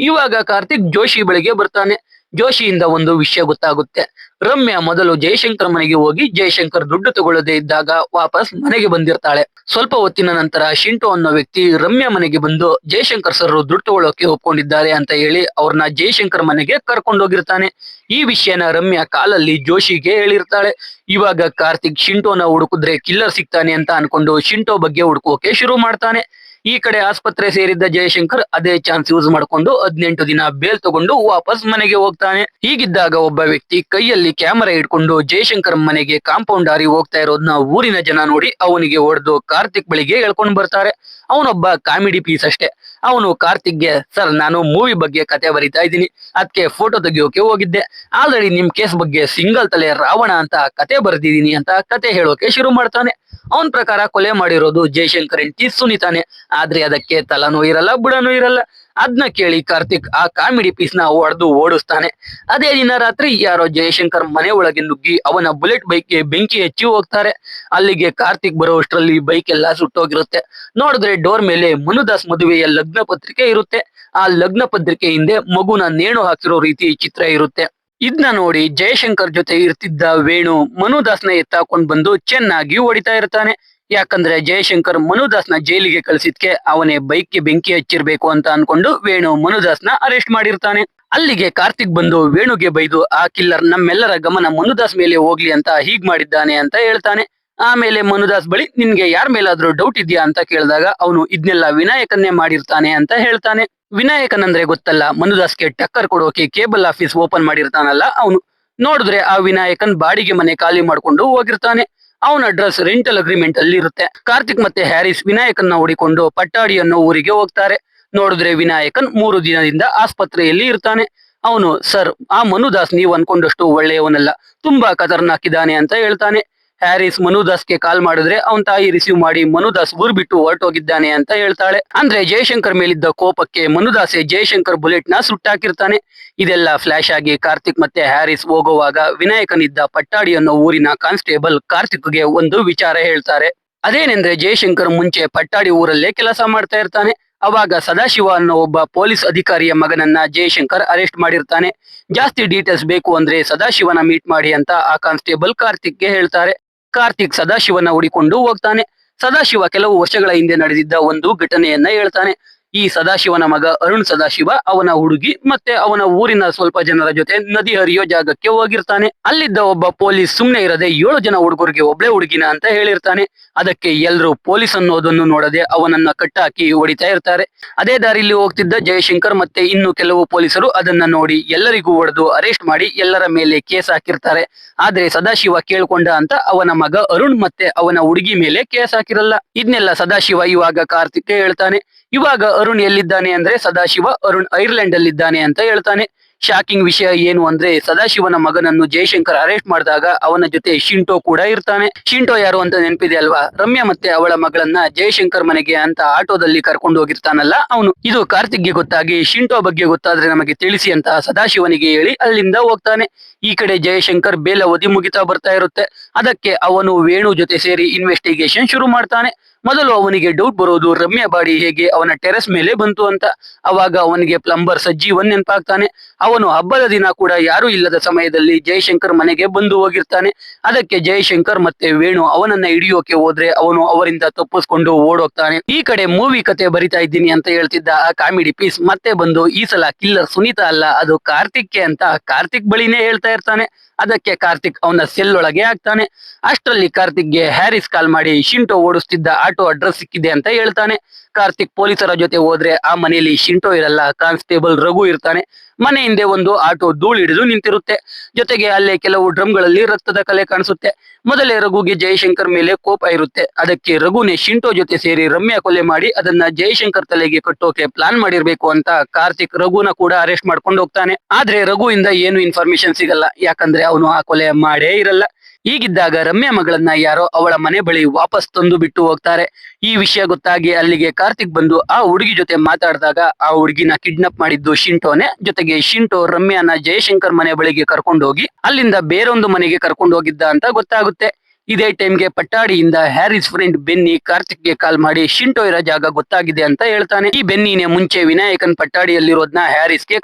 ಇವಾಗ ಕಾರ್ತಿಕ್ ಜೋಶಿ ಬಳಿಗೆ ಬರ್ತಾನೆ. ಜೋಶಿಯಿಂದ ಒಂದು ವಿಷಯ ಗೊತ್ತಾಗುತ್ತೆ. ರಮ್ಯಾ ಮೊದಲು ಜಯಶಂಕರ್ ಮನೆಗೆ ಹೋಗಿ ಜಯಶಂಕರ್ ದುಡ್ಡು ತಗೊಳ್ಳದೆ ಇದ್ದಾಗ ವಾಪಸ್ ಮನೆಗೆ ಬಂದಿರ್ತಾಳೆ. ಸ್ವಲ್ಪ ಹೊತ್ತಿನ ನಂತರ ಶಿಂಟೋ ಅನ್ನೋ ವ್ಯಕ್ತಿ ರಮ್ಯಾ ಮನೆಗೆ ಬಂದು ಜಯಶಂಕರ್ ಸರ್ ದುಡ್ಡು ತಗೊಳ್ಳೋಕೆ ಒಪ್ಕೊಂಡಿದ್ದಾರೆ ಅಂತ ಹೇಳಿ ಅವ್ರನ್ನ ಜಯಶಂಕರ್ ಮನೆಗೆ ಕರ್ಕೊಂಡೋಗಿರ್ತಾನೆ. ಈ ವಿಷಯನ ರಮ್ಯಾ ಕಾಲಲ್ಲಿ ಜೋಶಿಗೆ ಹೇಳಿರ್ತಾಳೆ. ಇವಾಗ ಕಾರ್ತಿಕ್ ಶಿಂಟೋನ ಹುಡುಕಿದ್ರೆ ಕಿಲ್ಲರ್ ಸಿಗ್ತಾನೆ ಅಂತ ಅನ್ಕೊಂಡು ಶಿಂಟೋ ಬಗ್ಗೆ ಹುಡುಕೋಕೆ ಶುರು ಮಾಡ್ತಾನೆ. ಈ ಕಡೆ ಆಸ್ಪತ್ರೆ ಸೇರಿದ್ದ ಜಯಶಂಕರ್ ಅದೇ ಚಾನ್ಸ್ ಯೂಸ್ ಮಾಡ್ಕೊಂಡು 18 ದಿನ ಬೇಲ್ ತಗೊಂಡು ವಾಪಸ್ ಮನೆಗೆ ಹೋಗ್ತಾನೆ. ಹೀಗಿದ್ದಾಗ ಒಬ್ಬ ವ್ಯಕ್ತಿ ಕೈಯಲ್ಲಿ ಕ್ಯಾಮೆರಾ ಇಟ್ಕೊಂಡು ಜಯಶಂಕರ್ ಮನೆಗೆ ಕಾಂಪೌಂಡ್ ಹಾರಿ ಹೋಗ್ತಾ ಇರೋದನ್ನ ಊರಿನ ಜನ ನೋಡಿ ಅವನಿಗೆ ಹೊಡೆದು ಕಾರ್ತಿಕ್ ಬಳಿಗೆ ಹೇಳ್ಕೊಂಡು ಬರ್ತಾರೆ. ಅವನೊಬ್ಬ ಕಾಮಿಡಿ ಪೀಸ್ ಅಷ್ಟೇ. ಅವನು ಕಾರ್ತಿಕ್ಗೆ, ಸರ್ ನಾನು ಮೂವಿ ಬಗ್ಗೆ ಕತೆ ಬರಿತಾ ಇದ್ದೀನಿ, ಅದಕ್ಕೆ ಫೋಟೋ ತೆಗಿಯೋಕೆ ಹೋಗಿದ್ದೆ. ಆಲ್ರೆಡಿ ನಿಮ್ ಕೇಸ್ ಬಗ್ಗೆ ಸಿಂಗಲ್ ತಲೆ ರಾವಣ ಅಂತ ಕತೆ ಬರ್ದಿದೀನಿ ಅಂತ ಕತೆ ಹೇಳೋಕೆ ಶುರು ಮಾಡ್ತಾನೆ. ಅವನ್ ಪ್ರಕಾರ ಕೊಲೆ ಮಾಡಿರೋದು ಜಯಶಂಕರ್ ಹೆಂಡತಿ ಸುನೀತಾನೆ. ಆದ್ರೆ ಅದಕ್ಕೆ ತಲಾನೂ ಇರಲ್ಲ ಬುಡನೂ ಇರಲ್ಲ. ಅದ್ನ ಕೇಳಿ ಕಾರ್ತಿಕ್ ಆ ಕಾಮಿಡಿ ಪೀಸ್ ನ ಹೊಡೆದು ಓಡಿಸ್ತಾನೆ. ಅದೇ ದಿನ ರಾತ್ರಿ ಯಾರೋ ಜಯಶಂಕರ್ ಮನೆ ಒಳಗೆ ನುಗ್ಗಿ ಅವನ ಬುಲೆಟ್ ಬೈಕ್ಗೆ ಬೆಂಕಿ ಹಚ್ಚಿ ಹೋಗ್ತಾರೆ. ಅಲ್ಲಿಗೆ ಕಾರ್ತಿಕ್ ಬರೋಷ್ಟರಲ್ಲಿ ಬೈಕ್ ಎಲ್ಲ ಸುಟ್ಟೋಗಿರುತ್ತೆ. ನೋಡಿದ್ರೆ ಡೋರ್ ಮೇಲೆ ಮನುದಾಸ್ ಮದುವೆಯ ಲಗ್ನ ಪತ್ರಿಕೆ ಇರುತ್ತೆ. ಆ ಲಗ್ನ ಪತ್ರಿಕೆ ಹಿಂದೆ ಮಗುನ ನೇಣು ಹಾಕಿರೋ ರೀತಿ ಚಿತ್ರ ಇರುತ್ತೆ. ಇದನ್ನ ನೋಡಿ ಜಯಶಂಕರ್ ಜೊತೆ ಇರ್ತಿದ್ದ ವೇಣು ಮನುದಾಸ್ನ ಎತ್ತಾಕೊಂಡ್ ಬಂದು ಚೆನ್ನಾಗಿ ಹೊಡಿತಾ ಇರ್ತಾನೆ. ಯಾಕಂದ್ರೆ ಜಯಶಂಕರ್ ಮನುದಾಸ್ನ ಜೈಲಿಗೆ ಕಳಿಸಿದ್ಕೆ ಅವನೇ ಬೈಕ್ಗೆ ಬೆಂಕಿ ಹಚ್ಚಿರ್ಬೇಕು ಅಂತ ಅನ್ಕೊಂಡು ವೇಣು ಮನುದಾಸ್ನ ಅರೆಸ್ಟ್ ಮಾಡಿರ್ತಾನೆ. ಅಲ್ಲಿಗೆ ಕಾರ್ತಿಕ್ ಬಂದು ವೇಣುಗೆ ಬೈದು ಆ ಕಿಲ್ಲರ್ ನಮ್ಮೆಲ್ಲರ ಗಮನ ಮನುದಾಸ್ ಮೇಲೆ ಹೋಗ್ಲಿ ಅಂತ ಹೀಗ್ ಮಾಡಿದ್ದಾನೆ ಅಂತ ಹೇಳ್ತಾನೆ. ಆಮೇಲೆ ಮನುದಾಸ್ ಬಳಿ ನಿನ್ಗೆ ಯಾರ ಮೇಲಾದ್ರೂ ಡೌಟ್ ಇದೆಯಾ ಅಂತ ಕೇಳಿದಾಗ ಅವನು ಇದ್ನೆಲ್ಲ ವಿನಾಯಕನ್ನೇ ಮಾಡಿರ್ತಾನೆ ಅಂತ ಹೇಳ್ತಾನೆ. ವಿನಾಯಕನ್ ಅಂದ್ರೆ ಗೊತ್ತಲ್ಲ, ಮನುದಾಸ್ಗೆ ಟಕ್ಕರ್ ಕೊಡೋಕೆ ಕೇಬಲ್ ಆಫೀಸ್ ಓಪನ್ ಮಾಡಿರ್ತಾನಲ್ಲ ಅವನು. ನೋಡಿದ್ರೆ ಆ ವಿನಾಯಕನ್ ಬಾಡಿಗೆ ಮನೆ ಖಾಲಿ ಮಾಡ್ಕೊಂಡು ಹೋಗಿರ್ತಾನೆ. ಅವನ ಅಡ್ರೆಸ್ ರೆಂಟಲ್ ಅಗ್ರಿಮೆಂಟ್ ಅಲ್ಲಿ ಇರುತ್ತೆ. ಕಾರ್ತಿಕ್ ಮತ್ತೆ ಹ್ಯಾರಿಸ್ ವಿನಾಯಕನ್ನ ಹುಡಿಕೊಂಡು ಪಟ್ಟಾಡಿ ಅನ್ನೋ ಊರಿಗೆ ಹೋಗ್ತಾರೆ. ನೋಡಿದ್ರೆ ವಿನಾಯಕನ್ 3 ದಿನದಿಂದ ಆಸ್ಪತ್ರೆಯಲ್ಲಿ ಇರ್ತಾನೆ. ಅವನು ಸರ್, ಆ ಮನುದಾಸ್ ನೀವು ಅನ್ಕೊಂಡಷ್ಟು ಒಳ್ಳೆಯವನಲ್ಲ, ತುಂಬಾ ಖತರ್ನಾಕ್ ಇದ್ದಾನೆ ಅಂತ ಹೇಳ್ತಾನೆ. ಹ್ಯಾರಿಸ್ ಮನುದಾಸ್ಗೆ ಕಾಲ್ ಮಾಡಿದ್ರೆ ಅವನ್ ತಾಯಿ ರಿಸೀವ್ ಮಾಡಿ ಮನುದಾಸ್ ಊರ್ ಬಿಟ್ಟು ಹೊರಟೋಗಿದ್ದಾನೆ ಅಂತ ಹೇಳ್ತಾಳೆ. ಅಂದ್ರೆ ಜಯಶಂಕರ್ ಮೇಲಿದ್ದ ಕೋಪಕ್ಕೆ ಮನುದಾಸೆ ಜಯಶಂಕರ್ ಬುಲೆಟ್ ನ ಸುಟ್ಟಾಕಿರ್ತಾನೆ. ಇದೆಲ್ಲ ಫ್ಲಾಶ್ ಆಗಿ ಕಾರ್ತಿಕ್ ಮತ್ತೆ ಹ್ಯಾರಿಸ್ ಹೋಗುವಾಗ ವಿನಾಯಕನಿದ್ದ ಪಟ್ಟಾಡಿ ಅನ್ನೋ ಊರಿನ ಕಾನ್ಸ್ಟೇಬಲ್ ಕಾರ್ತಿಕ್ಗೆ ಒಂದು ವಿಚಾರ ಹೇಳ್ತಾರೆ. ಅದೇನೆಂದ್ರೆ ಜಯಶಂಕರ್ ಮುಂಚೆ ಪಟ್ಟಾಡಿ ಊರಲ್ಲೇ ಕೆಲಸ ಮಾಡ್ತಾ ಇರ್ತಾನೆ. ಅವಾಗ ಸದಾಶಿವ ಅನ್ನೋ ಒಬ್ಬ ಪೊಲೀಸ್ ಅಧಿಕಾರಿಯ ಮಗನನ್ನ ಜಯಶಂಕರ್ ಅರೆಸ್ಟ್ ಮಾಡಿರ್ತಾನೆ. ಜಾಸ್ತಿ ಡೀಟೇಲ್ಸ್ ಬೇಕು ಅಂದ್ರೆ ಸದಾಶಿವನ ಮೀಟ್ ಮಾಡಿ ಅಂತ ಆ ಕಾನ್ಸ್ಟೇಬಲ್ ಕಾರ್ತಿಕ್ಗೆ ಹೇಳ್ತಾರೆ. ಕಾರ್ತಿಕ್ ಸದಾಶಿವನ ಹುಡಿಕೊಂಡು ಹೋಗ್ತಾನೆ. ಸದಾಶಿವ ಕೆಲವು ವರ್ಷಗಳ ಹಿಂದೆ ನಡೆದಿದ್ದ ಒಂದು ಘಟನೆಯನ್ನ ಹೇಳ್ತಾನೆ. ಈ ಸದಾಶಿವನ ಮಗ ಅರುಣ್ ಸದಾಶಿವ ಅವನ ಹುಡುಗಿ ಮತ್ತೆ ಅವನ ಊರಿನ ಸ್ವಲ್ಪ ಜನರ ಜೊತೆ ನದಿ ಹರಿಯೋ ಜಾಗಕ್ಕೆ ಹೋಗಿರ್ತಾನೆ. ಅಲ್ಲಿದ್ದ ಒಬ್ಬ ಪೊಲೀಸ್ ಸುಮ್ನೆ ಇರದೆ 7 ಜನ ಹುಡುಗರಿಗೆ ಒಬ್ಳೆ ಹುಡುಗಿನ ಅಂತ ಹೇಳಿರ್ತಾನೆ. ಅದಕ್ಕೆ ಎಲ್ರು ಪೊಲೀಸ್ ಅನ್ನೋದನ್ನು ನೋಡದೆ ಅವನನ್ನ ಕಟ್ಟಾಕಿ ಹೊಡಿತಾ ಇರ್ತಾರೆ. ಅದೇ ದಾರಿಲಿ ಹೋಗ್ತಿದ್ದ ಜಯಶಂಕರ್ ಮತ್ತೆ ಇನ್ನು ಕೆಲವು ಪೊಲೀಸರು ಅದನ್ನ ನೋಡಿ ಎಲ್ಲರಿಗೂ ಹೊಡೆದು ಅರೆಸ್ಟ್ ಮಾಡಿ ಎಲ್ಲರ ಮೇಲೆ ಕೇಸ್ ಹಾಕಿರ್ತಾರೆ. ಆದ್ರೆ ಸದಾಶಿವ ಕೇಳ್ಕೊಂಡ ಅಂತ ಅವನ ಮಗ ಅರುಣ್ ಮತ್ತೆ ಅವನ ಹುಡುಗಿ ಮೇಲೆ ಕೇಸ್ ಹಾಕಿರಲ್ಲ. ಇದನ್ನೆಲ್ಲ ಸದಾಶಿವ ಇವಾಗ ಕಾರ್ತಿಕ್ ಹೇಳ್ತಾನೆ. ಇವಾಗ ಅರುಣ್ ಎಲ್ಲಿದ್ದಾನೆ ಅಂದ್ರೆ ಸದಾಶಿವ ಅರುಣ್ ಐರ್ಲೆಂಡ್ ಅಲ್ಲಿದ್ದಾನೆ ಅಂತ ಹೇಳ್ತಾನೆ. ಶಾಕಿಂಗ್ ವಿಷಯ ಏನು ಅಂದ್ರೆ ಸದಾಶಿವನ ಮಗನನ್ನು ಜಯಶಂಕರ್ ಅರೆಸ್ಟ್ ಮಾಡಿದಾಗ ಅವನ ಜೊತೆ ಶಿಂಟೋ ಕೂಡ ಇರ್ತಾನೆ. ಶಿಂಟೋ ಯಾರು ಅಂತ ನೆನಪಿದೆ ಅಲ್ವಾ? ರಮ್ಯಾ ಮತ್ತೆ ಅವಳ ಮಗಳನ್ನ ಜಯಶಂಕರ್ ಮನೆಗೆ ಅಂತ ಆಟೋದಲ್ಲಿ ಕರ್ಕೊಂಡು ಹೋಗಿರ್ತಾನಲ್ಲ ಅವನು. ಇದು ಕಾರ್ತಿಕ್ಗೆ ಗೊತ್ತಾಗಿ ಶಿಂಟೋ ಬಗ್ಗೆ ಗೊತ್ತಾದ್ರೆ ನಮಗೆ ತಿಳಿಸಿ ಅಂತ ಸದಾಶಿವನಿಗೆ ಹೇಳಿ ಅಲ್ಲಿಂದ ಹೋಗ್ತಾನೆ. ಈ ಕಡೆ ಜಯಶಂಕರ್ ಬೇಲ್ ಅವಧಿ ಮುಗಿತಾ ಬರ್ತಾ ಇರುತ್ತೆ. ಅದಕ್ಕೆ ಅವನು ವೇಣು ಜೊತೆ ಸೇರಿ ಇನ್ವೆಸ್ಟಿಗೇಷನ್ ಶುರು ಮಾಡ್ತಾನೆ. ಮೊದಲು ಅವನಿಗೆ ಡೌಟ್ ಬರೋದು ರಮ್ಯಾ ಬಾಡಿ ಹೇಗೆ ಅವನ ಟೆರೆಸ್ ಮೇಲೆ ಬಂತು ಅಂತ. ಅವಾಗ ಅವನಿಗೆ ಪ್ಲಂಬರ್ ಸಜ್ಜೀವನ್ ನೆನಪಾಗ್ತಾನೆ. ಅವನು ಹಬ್ಬದ ದಿನ ಕೂಡ ಯಾರು ಇಲ್ಲದ ಸಮಯದಲ್ಲಿ ಜಯಶಂಕರ್ ಮನೆಗೆ ಬಂದು ಹೋಗಿರ್ತಾನೆ. ಅದಕ್ಕೆ ಜಯಶಂಕರ್ ಮತ್ತೆ ವೇಣು ಅವನನ್ನ ಹಿಡಿಯೋಕೆ ಹೋದ್ರೆ ಅವನು ಅವರಿಂದ ತಪ್ಪಿಸ್ಕೊಂಡು ಓಡೋಗ್ತಾನೆ. ಈ ಕಡೆ ಮೂವಿ ಕತೆ ಬರಿತಾ ಇದ್ದೀನಿ ಅಂತ ಹೇಳ್ತಿದ್ದ ಆ ಕಾಮಿಡಿ ಪೀಸ್ ಮತ್ತೆ ಬಂದು ಈ ಸಲ ಕಿಲ್ಲರ್ ಸುನೀತಾ ಅಲ್ಲ, ಅದು ಕಾರ್ತಿಕ್ಗೆ ಅಂತ ಕಾರ್ತಿಕ್ ಬಳಿನೇ ಹೇಳ್ತಾ ಇರ್ತಾನೆ. ಅದಕ್ಕೆ ಕಾರ್ತಿಕ್ ಅವನ ಸೆಲ್ ಒಳಗೆ ಹಾಕ್ತಾನೆ. ಅಷ್ಟರಲ್ಲಿ ಕಾರ್ತಿಕ್ಗೆ ಹ್ಯಾರಿಸ್ ಕಾಲ್ ಮಾಡಿ ಶಿಂಟೋ ಓಡಿಸ್ತಿದ್ದ ಆಟೋ ಅಡ್ರೆಸ್ ಸಿಕ್ಕಿದೆ ಅಂತ ಹೇಳ್ತಾನೆ. ಕಾರ್ತಿಕ್ ಪೊಲೀಸರ ಜೊತೆ ಹೋದ್ರೆ ಆ ಮನೆಯಲ್ಲಿ ಶಿಂಟೋ ಇರಲ್ಲ, ಕಾನ್ಸ್ಟೇಬಲ್ ರಘು ಇರ್ತಾನೆ. ಮನೆ ಹಿಂದೆ ಒಂದು ಆಟೋ ಧೂಳು ಹಿಡಿದು ನಿಂತಿರುತ್ತೆ. ಜೊತೆಗೆ ಅಲ್ಲೇ ಕೆಲವು ಡ್ರಮ್ಗಳಲ್ಲಿ ರಕ್ತದ ಕಲೆ ಕಾಣಿಸುತ್ತೆ. ಮೊದಲೇ ರಘುಗೆ ಜಯಶಂಕರ್ ಮೇಲೆ ಕೋಪ ಇರುತ್ತೆ. ಅದಕ್ಕೆ ರಘುನೇ ಶಿಂಟೋ ಜೊತೆ ಸೇರಿ ರಮ್ಯಾ ಕೊಲೆ ಮಾಡಿ ಅದನ್ನ ಜಯಶಂಕರ್ ತಲೆಗೆ ಕಟ್ಟೋಕೆ ಪ್ಲಾನ್ ಮಾಡಿರ್ಬೇಕು ಅಂತ ಕಾರ್ತಿಕ್ ರಘುನ ಕೂಡ ಅರೆಸ್ಟ್ ಮಾಡ್ಕೊಂಡು ಹೋಗ್ತಾನೆ. ಆದ್ರೆ ರಘುವಿಂದ ಏನು ಇನ್ಫಾರ್ಮೇಶನ್ ಸಿಗಲ್ಲ, ಯಾಕಂದ್ರೆ ಅವನು ಆ ಕೊಲೆ ಮಾಡೇ ಇರಲ್ಲ. ಹೀಗಿದ್ದಾಗ ರಮ್ಯಾ ಮಗಳನ್ನ ಯಾರೋ ಅವಳ ಮನೆ ಬಳಿ ವಾಪಸ್ ತಂದು ಬಿಟ್ಟು ಹೋಗ್ತಾರೆ. ಈ ವಿಷಯ ಗೊತ್ತಾಗಿ ಅಲ್ಲಿಗೆ ಕಾರ್ತಿಕ್ ಬಂದು ಆ ಹುಡುಗಿ ಜೊತೆ ಮಾತಾಡಿದಾಗ ಆ ಹುಡುಗಿನ ಕಿಡ್ನಾಪ್ ಮಾಡಿದ್ದು ಶಿಂಟೋನೆ. ಜೊತೆಗೆ ಶಿಂಟೋ ರಮ್ಯಾನ ಜಯಶಂಕರ್ ಮನೆ ಬಳಿಗೆ ಕರ್ಕೊಂಡು ಹೋಗಿ ಅಲ್ಲಿಂದ ಬೇರೊಂದು ಮನೆಗೆ ಕರ್ಕೊಂಡು ಹೋಗಿದ್ದ ಅಂತ ಗೊತ್ತಾಗುತ್ತೆ. ಇದೇ ಟೈಮ್ಗೆ ಪಟ್ಟಾಡಿಯಿಂದ ಹ್ಯಾರಿಸ್ ಫ್ರೆಂಡ್ ಬೆನ್ನಿ ಕಾರ್ತಿಕ್ಗೆ ಕಾಲ್ ಮಾಡಿ ಶಿಂಟೋ ಇರೋ ಜಾಗ ಗೊತ್ತಾಗಿದೆ ಅಂತ ಹೇಳ್ತಾನೆ. ಈ ಬೆನ್ನಿನೇ ಮುಂಚೆ ವಿನಾಯಕನ್ ಪಟ್ಟಾಡಿಯಲ್ಲಿರೋದ್ನ ಹ್ಯಾರಿಸ್ಗೆ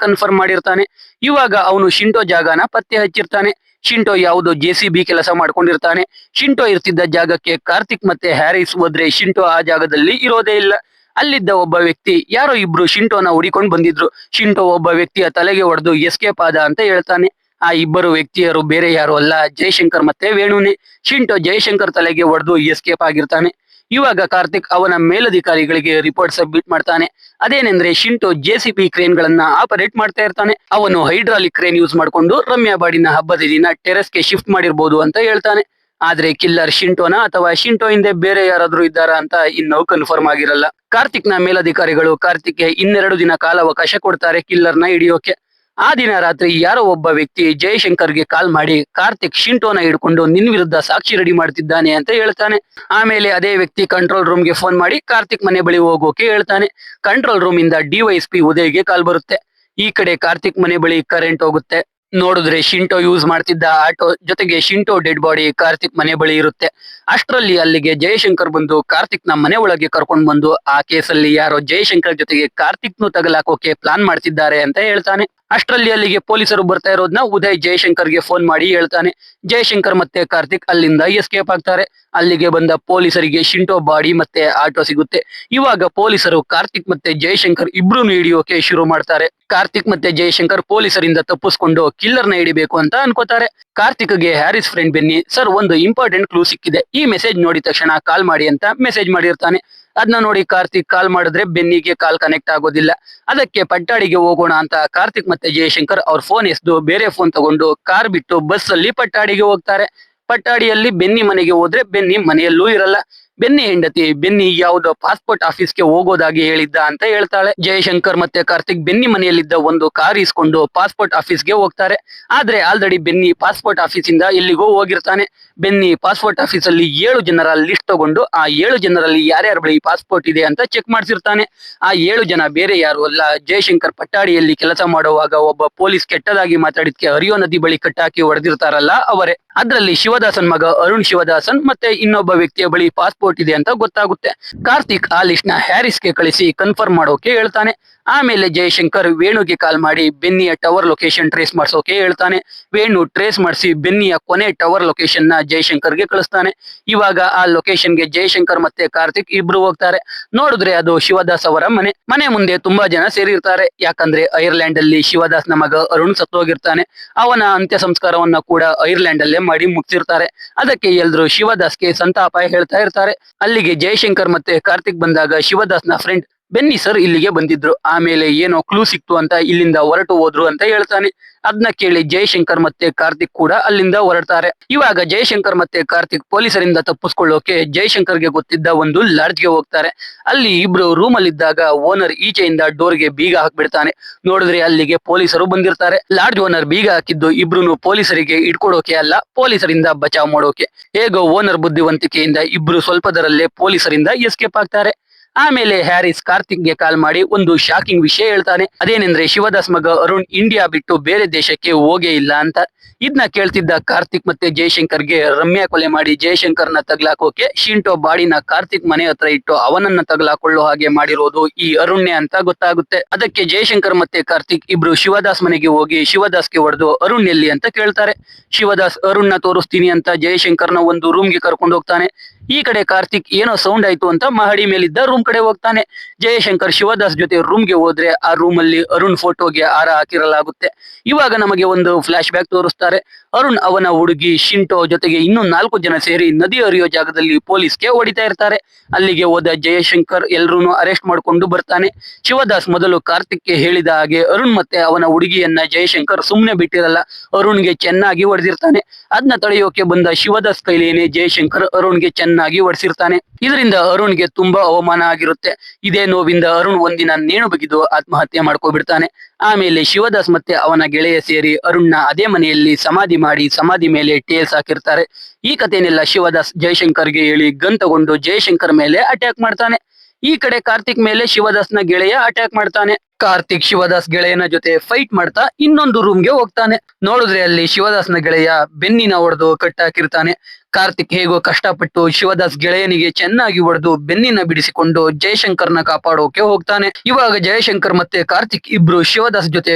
ಕನ್ಫರ್ಮ್ ಮಾಡಿರ್ತಾನೆ. ಇವಾಗ ಅವನು ಶಿಂಟೋ ಜಾಗನ ಪತ್ತೆ ಹಚ್ಚಿರ್ತಾನೆ. ಶಿಂಟೋ ಯಾವುದೋ JCB ಕೆಲಸ ಮಾಡ್ಕೊಂಡಿರ್ತಾನೆ. ಶಿಂಟೋ ಇರ್ತಿದ್ದ ಜಾಗಕ್ಕೆ ಕಾರ್ತಿಕ್ ಮತ್ತೆ ಹ್ಯಾರಿಸ್ ಹೋದ್ರೆ ಶಿಂಟೋ ಆ ಜಾಗದಲ್ಲಿ ಇರೋದೇ ಇಲ್ಲ. ಅಲ್ಲಿದ್ದ ಒಬ್ಬ ವ್ಯಕ್ತಿ ಯಾರೋ ಇಬ್ರು ಶಿಂಟೋನ ಹುಡಿಕೊಂಡು ಬಂದಿದ್ರು. ಶಿಂಟೋ ಒಬ್ಬ ವ್ಯಕ್ತಿಯ ತಲೆಗೆ ಹೊಡೆದು ಎಸ್ಕೇಪ್ ಆದ ಅಂತ ಹೇಳ್ತಾನೆ. ಆ ಇಬ್ಬರು ವ್ಯಕ್ತಿಯರು ಬೇರೆ ಯಾರು ಅಲ್ಲ, ಜಯಶಂಕರ್ ಮತ್ತೆ ವೇಣುನೇ. ಶಿಂಟೋ ಜಯಶಂಕರ್ ತಲೆಗೆ ಹೊಡೆದು ಎಸ್ಕೇಪ್ ಆಗಿರ್ತಾನೆ. ಇವಾಗ ಕಾರ್ತಿಕ್ ಅವನ ಮೇಲಧಿಕಾರಿಗಳಿಗೆ ರಿಪೋರ್ಟ್ ಸಬ್ಮಿಟ್ ಮಾಡ್ತಾನೆ. ಅದೇನೆಂದ್ರೆ ಶಿಂಟೋ JCB ಕ್ರೇನ್ ಗಳನ್ನ ಆಪರೇಟ್ ಮಾಡ್ತಾ ಇರ್ತಾನೆ. ಅವನು ಹೈಡ್ರಾಲಿಕ್ ಕ್ರೇನ್ ಯೂಸ್ ಮಾಡ್ಕೊಂಡು ರಮ್ಯಾ ಬಾಡಿನ ಹಬ್ಬದ ದಿನ ಟೆರೆಸ್ಗೆ ಶಿಫ್ಟ್ ಮಾಡಿರ್ಬೋದು ಅಂತ ಹೇಳ್ತಾನೆ. ಆದ್ರೆ ಕಿಲ್ಲರ್ ಶಿಂಟೋನ ಅಥವಾ ಶಿಂಟೋ ಹಿಂದೆ ಬೇರೆ ಯಾರಾದ್ರೂ ಇದ್ದಾರಾ ಅಂತ ಇನ್ನೂ ಕನ್ಫರ್ಮ್ ಆಗಿರಲ್ಲ. ಕಾರ್ತಿಕ್ ನ ಮೇಲಧಿಕಾರಿಗಳು ಕಾರ್ತಿಕ್ಗೆ 2 ದಿನ ಕಾಲಾವಕಾಶ ಕೊಡ್ತಾರೆ ಕಿಲ್ಲರ್ನ ಹಿಡಿಯೋಕೆ. ಆ ದಿನ ರಾತ್ರಿ ಯಾರೋ ಒಬ್ಬ ವ್ಯಕ್ತಿ ಜಯಶಂಕರ್ಗೆ ಕಾಲ್ ಮಾಡಿ ಕಾರ್ತಿಕ್ ಶಿಂಟೋನ ಹಿಡ್ಕೊಂಡು ನಿನ್ ವಿರುದ್ಧ ಸಾಕ್ಷಿ ರೆಡಿ ಮಾಡ್ತಿದ್ದಾನೆ ಅಂತ ಹೇಳ್ತಾನೆ. ಆಮೇಲೆ ಅದೇ ವ್ಯಕ್ತಿ ಕಂಟ್ರೋಲ್ ರೂಮ್ಗೆ ಫೋನ್ ಮಾಡಿ ಕಾರ್ತಿಕ್ ಮನೆ ಬಳಿ ಹೋಗೋಕೆ ಹೇಳ್ತಾನೆ. ಕಂಟ್ರೋಲ್ ರೂಮ್ ಇಂದ DYSP ಉದಯ್ಗೆ ಕಾಲ್ ಬರುತ್ತೆ. ಈ ಕಡೆ ಕಾರ್ತಿಕ್ ಮನೆ ಬಳಿ ಕರೆಂಟ್ ಹೋಗುತ್ತೆ. ನೋಡಿದ್ರೆ ಶಿಂಟೋ ಯೂಸ್ ಮಾಡ್ತಿದ್ದ ಆಟೋ ಜೊತೆಗೆ ಶಿಂಟೋ ಡೆಡ್ ಬಾಡಿ ಕಾರ್ತಿಕ್ ಮನೆ ಬಳಿ ಇರುತ್ತೆ. ಅಷ್ಟರಲ್ಲಿ ಅಲ್ಲಿಗೆ ಜಯಶಂಕರ್ ಬಂದು ಕಾರ್ತಿಕ್ ನ ಮನೆ ಒಳಗೆ ಕರ್ಕೊಂಡ್ ಬಂದು ಆ ಕೇಸಲ್ಲಿ ಯಾರೋ ಜಯಶಂಕರ್ ಜೊತೆಗೆ ಕಾರ್ತಿಕ್ ನು ತಗಲಾಕೋಕೆ ಪ್ಲಾನ್ ಮಾಡ್ತಿದ್ದಾರೆ ಅಂತ ಹೇಳ್ತಾನೆ. ಅಷ್ಟರಲ್ಲಿ ಅಲ್ಲಿಗೆ ಪೊಲೀಸರು ಬರ್ತಾ ಇರೋದನ್ನ ಉದಯ್ ಜಯಶಂಕರ್ಗೆ ಫೋನ್ ಮಾಡಿ ಹೇಳ್ತಾನೆ. ಜಯಶಂಕರ್ ಮತ್ತೆ ಕಾರ್ತಿಕ್ ಅಲ್ಲಿಂದ ಎಸ್ಕೇಪ್ ಆಗ್ತಾರೆ. ಅಲ್ಲಿಗೆ ಬಂದ ಪೊಲೀಸರಿಗೆ ಶಿಂಟೋ ಬಾಡಿ ಮತ್ತೆ ಆಟೋ ಸಿಗುತ್ತೆ. ಇವಾಗ ಪೊಲೀಸರು ಕಾರ್ತಿಕ್ ಮತ್ತೆ ಜಯಶಂಕರ್ ಇಬ್ರು ಹಿಡಿಯೋಕೆ ಶುರು ಮಾಡ್ತಾರೆ. ಕಾರ್ತಿಕ್ ಮತ್ತೆ ಜಯಶಂಕರ್ ಪೊಲೀಸರಿಂದ ತಪ್ಪಿಸ್ಕೊಂಡು ಕಿಲ್ಲರ್ ನ ಹಿಡಿಬೇಕು ಅಂತ ಅನ್ಕೋತಾರೆ. ಕಾರ್ತಿಕ್ಗೆ ಹ್ಯಾರಿಸ್ ಫ್ರೆಂಡ್ ಬೆನ್ನಿ, ಸರ್ ಒಂದು ಇಂಪಾರ್ಟೆಂಟ್ ಕ್ಲೂ ಸಿಕ್ಕಿದೆ, ಈ ಮೆಸೇಜ್ ನೋಡಿದ ತಕ್ಷಣ ಕಾಲ್ ಮಾಡಿ ಅಂತ ಮೆಸೇಜ್ ಮಾಡಿರ್ತಾನೆ. ಅದನ್ನ ನೋಡಿ ಕಾರ್ತಿಕ್ ಕಾಲ್ ಮಾಡಿದ್ರೆ ಬೆನ್ನಿಗೆ ಕಾಲ್ ಕನೆಕ್ಟ್ ಆಗೋದಿಲ್ಲ. ಅದಕ್ಕೆ ಪಟ್ಟಾಡಿಗೆ ಹೋಗೋಣ ಅಂತ ಕಾರ್ತಿಕ್ ಮತ್ತೆ ಜಯಶಂಕರ್ ಅವ್ರ ಫೋನ್ ಎಸ್ದು ಬೇರೆ ಫೋನ್ ತಗೊಂಡು ಕಾರ್ ಬಿಟ್ಟು ಬಸ್ ಅಲ್ಲಿ ಪಟ್ಟಾಡಿಗೆ ಹೋಗ್ತಾರೆ. ಪಟ್ಟಾಡಿಯಲ್ಲಿ ಬೆನ್ನಿ ಮನೆಗೆ ಹೋದ್ರೆ ಬೆನ್ನಿ ಮನೆಯಲ್ಲೂ ಇರಲ್ಲ. ಬೆನ್ನಿ ಹೆಂಡತಿ ಬೆನ್ನಿ ಯಾವುದೋ ಪಾಸ್ಪೋರ್ಟ್ ಆಫೀಸ್ಗೆ ಹೋಗೋದಾಗಿ ಹೇಳಿದ್ದ ಅಂತ ಹೇಳ್ತಾಳೆ. ಜಯಶಂಕರ್ ಮತ್ತೆ ಕಾರ್ತಿಕ್ ಬೆನ್ನಿ ಮನೆಯಲ್ಲಿದ್ದ ಒಂದು ಕಾರ್ ಇಸ್ಕೊಂಡು ಪಾಸ್ಪೋರ್ಟ್ ಆಫೀಸ್ಗೆ ಹೋಗ್ತಾರೆ. ಆದ್ರೆ ಆಲ್ರೆಡಿ ಬೆನ್ನಿ ಪಾಸ್ಪೋರ್ಟ್ ಆಫೀಸ್ ಇಂದ ಎಲ್ಲಿಗೋ ಹೋಗಿರ್ತಾನೆ. ಬೆನ್ನಿ ಪಾಸ್ಪೋರ್ಟ್ ಆಫೀಸ್ ಅಲ್ಲಿ 7 ಜನರ ಲಿಸ್ಟ್ ತಗೊಂಡು ಆ 7 ಜನರಲ್ಲಿ ಯಾರ್ಯಾರ ಬಳಿ ಪಾಸ್ಪೋರ್ಟ್ ಇದೆ ಅಂತ ಚೆಕ್ ಮಾಡ್ಸಿರ್ತಾನೆ. ಆ 7 ಜನ ಬೇರೆ ಯಾರು ಅಲ್ಲ, ಜಯಶಂಕರ್ ಪಟ್ಟಾಡಿಯಲ್ಲಿ ಕೆಲಸ ಮಾಡುವಾಗ ಒಬ್ಬ ಪೊಲೀಸ್ ಕೆಟ್ಟದಾಗಿ ಮಾತಾಡಿದ್ಕೆ ಹರಿಯೋ ನದಿ ಬಳಿ ಕಟ್ಟಾಕಿ ಹೊಡೆದಿರ್ತಾರಲ್ಲ ಅವರೇ. ಅದ್ರಲ್ಲಿ ಶಿವದಾಸನ್ ಮಗ ಅರುಣ್ ಶಿವದಾಸನ್ ಮತ್ತೆ ಇನ್ನೊಬ್ಬ ವ್ಯಕ್ತಿಯ ಬಳಿ ಪಾಸ್ಪೋರ್ಟ್ ಇದೆ ಅಂತ ಗೊತ್ತಾಗುತ್ತೆ. ಕಾರ್ತಿಕ್ ಆ ಲಿಸ್ಟ್ ನ ಹ್ಯಾರಿಸ್ಗೆ ಕಳಿಸಿ ಕನ್ಫರ್ಮ್ ಮಾಡೋಕೆ ಹೇಳ್ತಾನೆ. ಆಮೇಲೆ ಜಯಶಂಕರ್ ವೇಣುಗೆ ಕಾಲ್ ಮಾಡಿ ಬೆನ್ನಿಯ ಟವರ್ ಲೊಕೇಶನ್ ಟ್ರೇಸ್ ಮಾಡ್ಸೋಕೆ ಹೇಳ್ತಾನೆ. ವೇಣು ಟ್ರೇಸ್ ಮಾಡಿಸಿ ಬೆನ್ನಿಯ ಕೊನೆ ಟವರ್ ಲೊಕೇಶನ್ ನ ಜಯಶಂಕರ್ಗೆ ಕಳಿಸ್ತಾನೆ. ಇವಾಗ ಆ ಲೊಕೇಶನ್ಗೆ ಜಯಶಂಕರ್ ಮತ್ತೆ ಕಾರ್ತಿಕ್ ಇಬ್ರು ಹೋಗ್ತಾರೆ. ನೋಡಿದ್ರೆ ಅದು ಶಿವದಾಸ್ ಅವರ ಮನೆ ಮುಂದೆ ತುಂಬಾ ಜನ ಸೇರಿರ್ತಾರೆ. ಯಾಕಂದ್ರೆ ಐರ್ಲ್ಯಾಂಡ್ ಅಲ್ಲಿ ಶಿವದಾಸ್ ನ ಮಗ ಅರುಣ್ ಸತ್ತೋಗಿರ್ತಾನೆ. ಅವನ ಅಂತ್ಯ ಸಂಸ್ಕಾರವನ್ನ ಕೂಡ ಐರ್ಲ್ಯಾಂಡ್ ಅಲ್ಲೇ ಮಾಡಿ ಮುಗಿಸಿರ್ತಾರೆ. ಅದಕ್ಕೆ ಎಲ್ರು ಶಿವದಾಸ್ಗೆ ಸಂತಾಪ ಹೇಳ್ತಾ ಇರ್ತಾರೆ. ಅಲ್ಲಿಗೆ ಜಯಶಂಕರ್ ಮತ್ತೆ ಕಾರ್ತಿಕ್ ಬಂದಾಗ ಶಿವದಾಸ್ ನ ಫ್ರೆಂಡ್ ಬೆನ್ನಿ ಸರ್ ಇಲ್ಲಿಗೆ ಬಂದಿದ್ರು, ಆಮೇಲೆ ಏನೋ ಕ್ಲೂ ಸಿಕ್ತು ಅಂತ ಇಲ್ಲಿಂದ ಹೊರಟು ಹೋದ್ರು ಅಂತ ಹೇಳ್ತಾನೆ. ಅದನ್ನ ಕೇಳಿ ಜಯಶಂಕರ್ ಮತ್ತೆ ಕಾರ್ತಿಕ್ ಕೂಡ ಅಲ್ಲಿಂದ ಹೊರಡ್ತಾರೆ. ಇವಾಗ ಜಯಶಂಕರ್ ಮತ್ತೆ ಕಾರ್ತಿಕ್ ಪೊಲೀಸರಿಂದ ತಪ್ಪಿಸ್ಕೊಳ್ಳೋಕೆ ಜಯಶಂಕರ್ಗೆ ಗೊತ್ತಿದ್ದ ಒಂದು ಲಾಡ್ಜ್ಗೆ ಹೋಗ್ತಾರೆ. ಅಲ್ಲಿ ಇಬ್ರು ರೂಮ್ ಅಲ್ಲಿ ಇದ್ದಾಗ ಓನರ್ ಈಚೆಯಿಂದ ಡೋರ್ಗೆ ಬೀಗ ಹಾಕ್ಬಿಡ್ತಾನೆ. ನೋಡಿದ್ರೆ ಅಲ್ಲಿಗೆ ಪೊಲೀಸರು ಬಂದಿರ್ತಾರೆ. ಲಾಡ್ಜ್ ಓನರ್ ಬೀಗ ಹಾಕಿದ್ದು ಇಬ್ರು ಪೊಲೀಸರಿಗೆ ಇಟ್ಕೊಡೋಕೆ ಅಲ್ಲ, ಪೊಲೀಸರಿಂದ ಬಚಾವ್ ಮಾಡೋಕೆ. ಹೇಗೋ ಓನರ್ ಬುದ್ಧಿವಂತಿಕೆಯಿಂದ ಇಬ್ರು ಸ್ವಲ್ಪದರಲ್ಲೇ ಪೊಲೀಸರಿಂದ ಎಸ್ಕೇಪ್ ಆಗ್ತಾರೆ. ಆಮೇಲೆ ಹ್ಯಾರಿಸ್ ಕಾರ್ತಿಕ್ಗೆ ಕಾಲ್ ಮಾಡಿ ಒಂದು ಶಾಕಿಂಗ್ ವಿಷಯ ಹೇಳ್ತಾನೆ. ಅದೇನೆಂದ್ರೆ ಶಿವದಾಸ್ ಮಗ ಅರುಣ್ ಇಂಡಿಯಾ ಬಿಟ್ಟು ಬೇರೆ ದೇಶಕ್ಕೆ ಹೋಗೇ ಇಲ್ಲ ಅಂತ. ಇದನ್ನ ಕೇಳ್ತಿದ್ದ ಕಾರ್ತಿಕ್ ಮತ್ತೆ ಜಯಶಂಕರ್ಗೆ ರಮ್ಯಾ ಕೊಲೆ ಮಾಡಿ ಜಯಶಂಕರ್ನ ತಗ್ಲಾಕೋಕೆ ಶಿಂಟೋ ಬಾಡಿನ ಕಾರ್ತಿಕ್ ಮನೆ ಹತ್ರ ಇಟ್ಟು ಅವನನ್ನ ತಗ್ಲಾಕೊಳ್ಳೋ ಹಾಗೆ ಮಾಡಿರೋದು ಈ ಅರುಣ್ಯ ಅಂತ ಗೊತ್ತಾಗುತ್ತೆ. ಅದಕ್ಕೆ ಜಯಶಂಕರ್ ಮತ್ತೆ ಕಾರ್ತಿಕ್ ಇಬ್ರು ಶಿವದಾಸ್ ಮನೆಗೆ ಹೋಗಿ ಶಿವದಾಸ್ಗೆ ಹೊಡೆದು ಅರುಣ್ ಎಲ್ಲಿ ಅಂತ ಕೇಳ್ತಾರೆ. ಶಿವದಾಸ್ ಅರುಣ್ನ ತೋರಿಸ್ತೀನಿ ಅಂತ ಜಯಶಂಕರ್ನ ಒಂದು ರೂಮ್ಗೆ ಕರ್ಕೊಂಡು ಹೋಗ್ತಾನೆ. ಈ ಕಡೆ ಕಾರ್ತಿಕ್ ಏನೋ ಸೌಂಡ್ ಆಯ್ತು ಅಂತ ಮಹಡಿ ಮೇಲಿದ್ದ ರೂಮ್ ಕಡೆ ಹೋಗ್ತಾನೆ. ಜಯಶಂಕರ್ ಶಿವದಾಸ್ ಜೊತೆ ರೂಮ್ಗೆ ಹೋದ್ರೆ ಆ ರೂಮ್ ಅಲ್ಲಿ ಅರುಣ್ ಫೋಟೋಗೆ ಹಾರ ಹಾಕಿರಲಾಗುತ್ತೆ. ಇವಾಗ ನಮಗೆ ಒಂದು ಫ್ಲಾಶ್ ಬ್ಯಾಕ್ ತೋರಿಸ್ತಾರೆ. ಅರುಣ್ ಅವನ ಹುಡುಗಿ ಶಿಂಟೋ ಜೊತೆಗೆ ಇನ್ನೂ 4 ಜನ ಸೇರಿ ನದಿ ಹರಿಯೋ ಜಾಗದಲ್ಲಿ ಪೊಲೀಸ್ಗೆ ಹೊಡಿತಾ ಇರ್ತಾರೆ. ಅಲ್ಲಿಗೆ ಹೋದ ಜಯಶಂಕರ್ ಎಲ್ರೂನು ಅರೆಸ್ಟ್ ಮಾಡ್ಕೊಂಡು ಬರ್ತಾನೆ. ಶಿವದಾಸ್ ಮೊದಲು ಕಾರ್ತಿಕ್ಗೆ ಹೇಳಿದ ಹಾಗೆ ಅರುಣ್ ಮತ್ತೆ ಅವನ ಹುಡುಗಿಯನ್ನ ಜಯಶಂಕರ್ ಸುಮ್ನೆ ಬಿಟ್ಟಿರಲ್ಲ, ಅರುಣ್ಗೆ ಚೆನ್ನಾಗಿ ಹೊಡೆದಿರ್ತಾನೆ. ಅದನ್ನ ತಡೆಯೋಕೆ ಬಂದ ಶಿವದಾಸ್ ಕೈಲೇನೆ ಜಯಶಂಕರ್ ಅರುಣ್ಗೆ ಚೆನ್ನಾಗಿ ಹೊಡೆಸಿರ್ತಾನೆ. ಇದರಿಂದ ಅರುಣ್ಗೆ ತುಂಬಾ ಅವಮಾನ ಆಗಿರುತ್ತೆ. ಇದೇ ನೋವಿಂದ ಅರುಣ್ ಒಂದಿನ ನೇಣು ಬಿಗಿದು ಆತ್ಮಹತ್ಯೆ ಮಾಡ್ಕೊಬಿಡ್ತಾನೆ. ಆಮೇಲೆ ಶಿವದಾಸ್ ಮತ್ತೆ ಅವನ ಗೆಳೆಯ ಸೇರಿ ಅರುಣ್ನ ಅದೇ ಮನೆಯಲ್ಲಿ ಸಮಾಧಿ ಮಾಡಿ ಸಮಾಧಿ ಮೇಲೆ ಟೇಲ್ಸ್ ಹಾಕಿರ್ತಾರೆ. ಈ ಕಥೆನೆಲ್ಲ ಶಿವದಾಸ್ ಜಯಶಂಕರ್ಗೆ ಹೇಳಿ ಗನ್ ತಗೊಂಡು ಜಯಶಂಕರ್ ಮೇಲೆ ಅಟ್ಯಾಕ್ ಮಾಡ್ತಾನೆ. ಈ ಕಡೆ ಕಾರ್ತಿಕ್ ಮೇಲೆ ಶಿವದಾಸ್ನ ಗೆಳೆಯ ಅಟ್ಯಾಕ್ ಮಾಡ್ತಾನೆ. ಕಾರ್ತಿಕ್ ಶಿವದಾಸ್ ಗೆಳೆಯನ ಜೊತೆ ಫೈಟ್ ಮಾಡ್ತಾ ಇನ್ನೊಂದು ರೂಮ್ಗೆ ಹೋಗ್ತಾನೆ. ನೋಡಿದ್ರೆ ಅಲ್ಲಿ ಶಿವದಾಸ್ನ ಗೆಳೆಯ ಬೆನ್ನಿನ ಹೊಡೆದು ಕಟ್ಟಾಕಿರ್ತಾನೆ. ಕಾರ್ತಿಕ್ ಹೇಗೋ ಕಷ್ಟಪಟ್ಟು ಶಿವದಾಸ್ ಗೆಳೆಯನಿಗೆ ಚೆನ್ನಾಗಿ ಹೊಡೆದು ಬೆನ್ನಿನ ಬಿಡಿಸಿಕೊಂಡು ಜಯಶಂಕರ್ನ ಕಾಪಾಡೋಕೆ ಹೋಗ್ತಾನೆ. ಇವಾಗ ಜಯಶಂಕರ್ ಮತ್ತೆ ಕಾರ್ತಿಕ್ ಇಬ್ರು ಶಿವದಾಸ್ ಜೊತೆ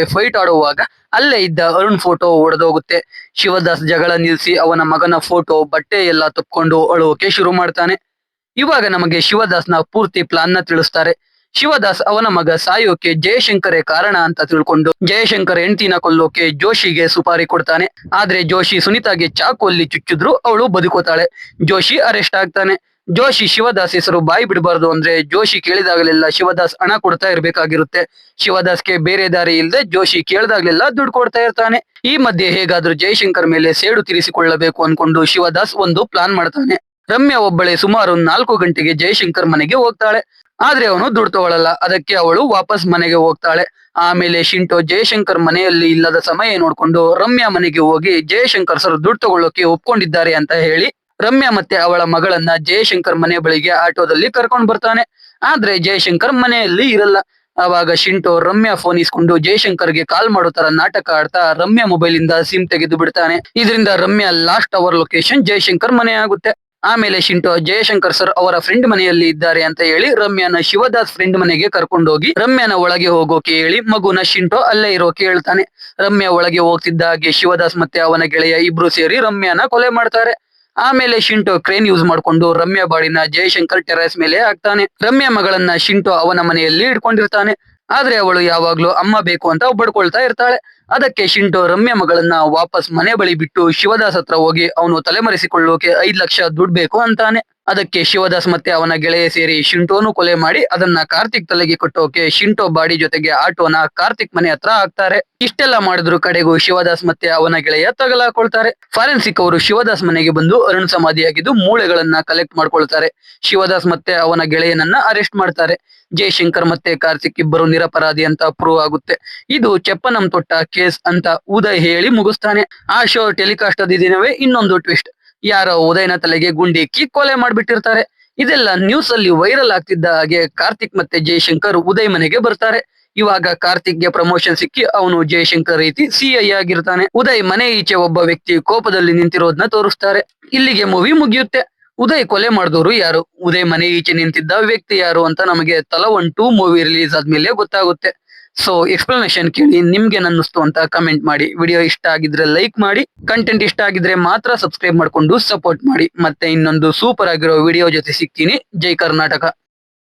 ಫೈಟ್ ಆಡುವಾಗ ಅಲ್ಲೇ ಇದ್ದ ಅರುಣ್ ಫೋಟೋ ಒಡೆದೋಗುತ್ತೆ. ಶಿವದಾಸ್ ಜಗಳ ನಿಲ್ಸಿ ಅವನ ಮಗನ ಫೋಟೋ ಬಟ್ಟೆ ಎಲ್ಲ ತಪ್ಕೊಂಡು ಅಳೋಕೆ ಶುರು ಮಾಡ್ತಾನೆ. ಇವಾಗ ನಮಗೆ ಶಿವದಾಸ್ನ ಪೂರ್ತಿ ಪ್ಲಾನ್ ನ ತಿಳಿಸ್ತಾರೆ. ಶಿವದಾಸ್ ಅವನ ಮಗ ಸಾಯೋಕೆ ಜಯಶಂಕರೇ ಕಾರಣ ಅಂತ ತಿಳ್ಕೊಂಡು ಜಯಶಂಕರ್ ಹೆಂಡತಿನ ಕೊಲ್ಲೋಕೆ ಜೋಶಿಗೆ ಸುಪಾರಿ ಕೊಡ್ತಾನೆ. ಆದ್ರೆ ಜೋಶಿ ಸುನಿತಾಗೆ ಚಾಕುವಲ್ಲಿ ಚುಚ್ಚಿದ್ರು ಅವಳು ಬದುಕೋತಾಳೆ. ಜೋಶಿ ಅರೆಸ್ಟ್ ಆಗ್ತಾನೆ. ಜೋಶಿ ಶಿವದಾಸ್ ಹೆಸರು ಬಾಯಿ ಬಿಡಬಾರ್ದು ಅಂದ್ರೆ ಜೋಶಿ ಕೇಳಿದಾಗಲೆಲ್ಲ ಶಿವದಾಸ್ ಹಣ ಕೊಡ್ತಾ ಇರ್ಬೇಕಾಗಿರುತ್ತೆ. ಶಿವದಾಸ್ಗೆ ಬೇರೆ ದಾರಿ ಇಲ್ಲದೆ ಜೋಶಿ ಕೇಳಿದಾಗ್ಲೆಲ್ಲ ದುಡ್ಡು ಕೊಡ್ತಾ ಇರ್ತಾನೆ. ಈ ಮಧ್ಯೆ ಹೇಗಾದ್ರೂ ಜಯಶಂಕರ್ ಮೇಲೆ ಸೇಡು ತೀರಿಸಿಕೊಳ್ಳಬೇಕು ಅನ್ಕೊಂಡು ಶಿವದಾಸ್ ಒಂದು ಪ್ಲಾನ್ ಮಾಡ್ತಾನೆ. ರಮ್ಯಾ ಒಬ್ಬಳೆ ಸುಮಾರು 4 ಗಂಟೆಗೆ ಜಯಶಂಕರ್ ಮನೆಗೆ ಹೋಗ್ತಾಳೆ. ಆದ್ರೆ ಅವನು ದುಡ್ಡು ತಗೊಳ್ಳಲ್ಲ. ಅದಕ್ಕೆ ಅವಳು ವಾಪಸ್ ಮನೆಗೆ ಹೋಗ್ತಾಳೆ. ಆಮೇಲೆ ಶಿಂಟೋ ಜಯಶಂಕರ್ ಮನೆಯಲ್ಲಿ ಇಲ್ಲದ ಸಮಯ ನೋಡ್ಕೊಂಡು ರಮ್ಯಾ ಮನೆಗೆ ಹೋಗಿ ಜಯಶಂಕರ್ ಸರ್ ದುಡ್ಡು ತಗೊಳ್ಳೋಕೆ ಒಪ್ಕೊಂಡಿದ್ದಾರೆ ಅಂತ ಹೇಳಿ ರಮ್ಯಾ ಮತ್ತೆ ಅವಳ ಮಗಳನ್ನ ಜಯಶಂಕರ್ ಮನೆ ಬಳಿಗೆ ಆಟೋದಲ್ಲಿ ಕರ್ಕೊಂಡು ಬರ್ತಾನೆ. ಆದ್ರೆ ಜಯಶಂಕರ್ ಮನೆಯಲ್ಲಿ ಇರಲ್ಲ. ಆವಾಗ ಶಿಂಟೋ ರಮ್ಯಾ ಫೋನ್ ಇಸ್ಕೊಂಡು ಜಯಶಂಕರ್ಗೆ ಕಾಲ್ ಮಾಡೋ ತರ ನಾಟಕ ಆಡ್ತಾ ರಮ್ಯಾ ಮೊಬೈಲ್ ಇಂದ ಸಿಮ್ ತೆಗೆದು ಬಿಡ್ತಾನೆ. ಇದರಿಂದ Ramya last hour location Jayashankar ಮನೆ ಆಗುತ್ತೆ. ಆಮೇಲೆ ಶಿಂಟೋ ಜಯಶಂಕರ್ ಸರ್ ಅವರ ಫ್ರೆಂಡ್ ಮನೆಯಲ್ಲಿ ಇದ್ದಾರೆ ಅಂತ ಹೇಳಿ ರಮ್ಯಾನ ಶಿವದಾಸ್ ಫ್ರೆಂಡ್ ಮನೆಗೆ ಕರ್ಕೊಂಡೋಗಿ ರಮ್ಯಾನ ಒಳಗೆ ಹೋಗೋಕೆ ಹೇಳಿ ಮಗುನ ಶಿಂಟೋ ಅಲ್ಲೇ ಇರೋಕೆ ಹೇಳ್ತಾನೆ. ರಮ್ಯಾ ಒಳಗೆ ಹೋಗ್ತಿದ್ದ ಹಾಗೆ ಶಿವದಾಸ್ ಮತ್ತೆ ಅವನ ಗೆಳೆಯ ಇಬ್ರು ಸೇರಿ ರಮ್ಯಾನ ಕೊಲೆ ಮಾಡ್ತಾರೆ. ಆಮೇಲೆ ಶಿಂಟೋ ಕ್ರೇನ್ ಯೂಸ್ ಮಾಡ್ಕೊಂಡು ರಮ್ಯಾ ಬಾಡಿನ ಜಯಶಂಕರ್ ಟೆರೆಸ್ ಮೇಲೆ ಹಾಕ್ತಾನೆ. ರಮ್ಯಾ ಮಗಳನ್ನ ಶಿಂಟೋ ಅವನ ಮನೆಯಲ್ಲಿ ಇಟ್ಕೊಂಡಿರ್ತಾನೆ. ಆದ್ರೆ ಅವಳು ಯಾವಾಗ್ಲೂ ಅಮ್ಮ ಬೇಕು ಅಂತ ಬಡ್ಕೊಳ್ತಾ ಇರ್ತಾಳೆ. ಅದಕ್ಕೆ ಶಿಂಟೋ ರಮ್ಯಾ ಮಗಳನ್ನ ವಾಪಸ್ ಮನೆ ಬಳಿ ಬಿಟ್ಟು ಶಿವದಾಸ್ ಹತ್ರ ಹೋಗಿ ಅವನು ತಲೆಮರೆಸಿಕೊಳ್ಳೋಕೆ 5 ಲಕ್ಷ ದುಡ್ಡು ಬೇಕು ಅಂತಾನೆ. ಅದಕ್ಕೆ ಶಿವದಾಸ್ ಮತ್ತೆ ಅವನ ಗೆಳೆಯ ಸೇರಿ ಶಿಂಟೋನು ಕೊಲೆ ಮಾಡಿ ಅದನ್ನ ಕಾರ್ತಿಕ್ ತಲೆಗೆ ಕಟ್ಟೋಕೆ ಶಿಂಟೋ ಬಾಡಿ ಜೊತೆಗೆ ಆಟೋನ ಕಾರ್ತಿಕ್ ಮನೆ ಹತ್ರ ಹಾಕ್ತಾರೆ. ಇಷ್ಟೆಲ್ಲ ಮಾಡಿದ್ರು ಕಡೆಗೂ ಶಿವದಾಸ್ ಮತ್ತೆ ಅವನ ಗೆಳೆಯ ತಗಲಾಕೊಳ್ತಾರೆ. ಫಾರೆನ್ಸಿಕ್ ಅವರು ಶಿವದಾಸ್ ಮನೆಗೆ ಬಂದು ಅರುಣ್ ಸಮಾಧಿಯಾಗಿದ್ದು ಮೂಳೆಗಳನ್ನ ಕಲೆಕ್ಟ್ ಮಾಡ್ಕೊಳ್ತಾರೆ. ಶಿವದಾಸ್ ಮತ್ತೆ ಅವನ ಗೆಳೆಯನನ್ನ ಅರೆಸ್ಟ್ ಮಾಡ್ತಾರೆ. ಜಯಶಂಕರ್ ಮತ್ತೆ ಕಾರ್ತಿಕ್ ಇಬ್ಬರು ನಿರಪರಾಧಿ ಅಂತ ಪ್ರೂವ್ ಆಗುತ್ತೆ. ಇದು ಚೆಪ್ಪನಂ ತೊಟ್ಟ ಕೇಸ್ ಅಂತ ಉದಯ್ ಹೇಳಿ ಮುಗಿಸ್ತಾನೆ. ಆ ಶೋ ಟೆಲಿಕಾಸ್ಟ್ ಆದ ದಿನವೇ ಇನ್ನೊಂದು ಟ್ವಿಸ್ಟ್. ಯಾರೋ ಉದಯನ ತಲೆಗೆ ಗುಂಡಿಕ್ಕಿ ಕೊಲೆ ಮಾಡ್ಬಿಟ್ಟಿರ್ತಾರೆ. ಇದೆಲ್ಲ ನ್ಯೂಸ್ ಅಲ್ಲಿ ವೈರಲ್ ಆಗ್ತಿದ್ದ ಹಾಗೆ ಕಾರ್ತಿಕ್ ಮತ್ತೆ ಜಯಶಂಕರ್ ಉದಯ್ ಮನೆಗೆ ಬರ್ತಾರೆ. ಇವಾಗ ಕಾರ್ತಿಕ್ಗೆ ಪ್ರಮೋಷನ್ ಸಿಕ್ಕಿ ಅವನು ಜಯಶಂಕರ್ ರೀತಿ CI ಆಗಿರ್ತಾನೆ. ಉದಯ್ ಮನೆ ಈಚೆ ಒಬ್ಬ ವ್ಯಕ್ತಿ ಕೋಪದಲ್ಲಿ ನಿಂತಿರೋದನ್ನ ತೋರಿಸ್ತಾರೆ. ಇಲ್ಲಿಗೆ ಮೂವಿ ಮುಗಿಯುತ್ತೆ. ಉದಯ್ ಕೊಲೆ ಮಾಡಿದವರು ಯಾರು, ಉದಯ್ ಮನೆ ಈಚೆ ನಿಂತಿದ್ದ ವ್ಯಕ್ತಿ ಯಾರು ಅಂತ ನಮಗೆ ತಲವನ್ 2 ಮೂವಿ ರಿಲೀಸ್ ಆದ್ಮೇಲೆ ಗೊತ್ತಾಗುತ್ತೆ. ಸೊ ಎಕ್ಸ್ಪ್ಲನೇಷನ್ ಕೇಳಿ ನಿಮ್ಗೆ ಅನ್ನಿಸ್ತು ಅಂತ ಕಮೆಂಟ್ ಮಾಡಿ. ವಿಡಿಯೋ ಇಷ್ಟ ಆಗಿದ್ರೆ ಲೈಕ್ ಮಾಡಿ. ಕಂಟೆಂಟ್ ಇಷ್ಟ ಆಗಿದ್ರೆ ಮಾತ್ರ ಸಬ್ಸ್ಕ್ರೈಬ್ ಮಾಡ್ಕೊಂಡು ಸಪೋರ್ಟ್ ಮಾಡಿ. ಮತ್ತೆ ಇನ್ನೊಂದು ಸೂಪರ್ ಆಗಿರೋ ವಿಡಿಯೋ ಜೊತೆ ಸಿಗ್ತೀನಿ. ಜೈ ಕರ್ನಾಟಕ.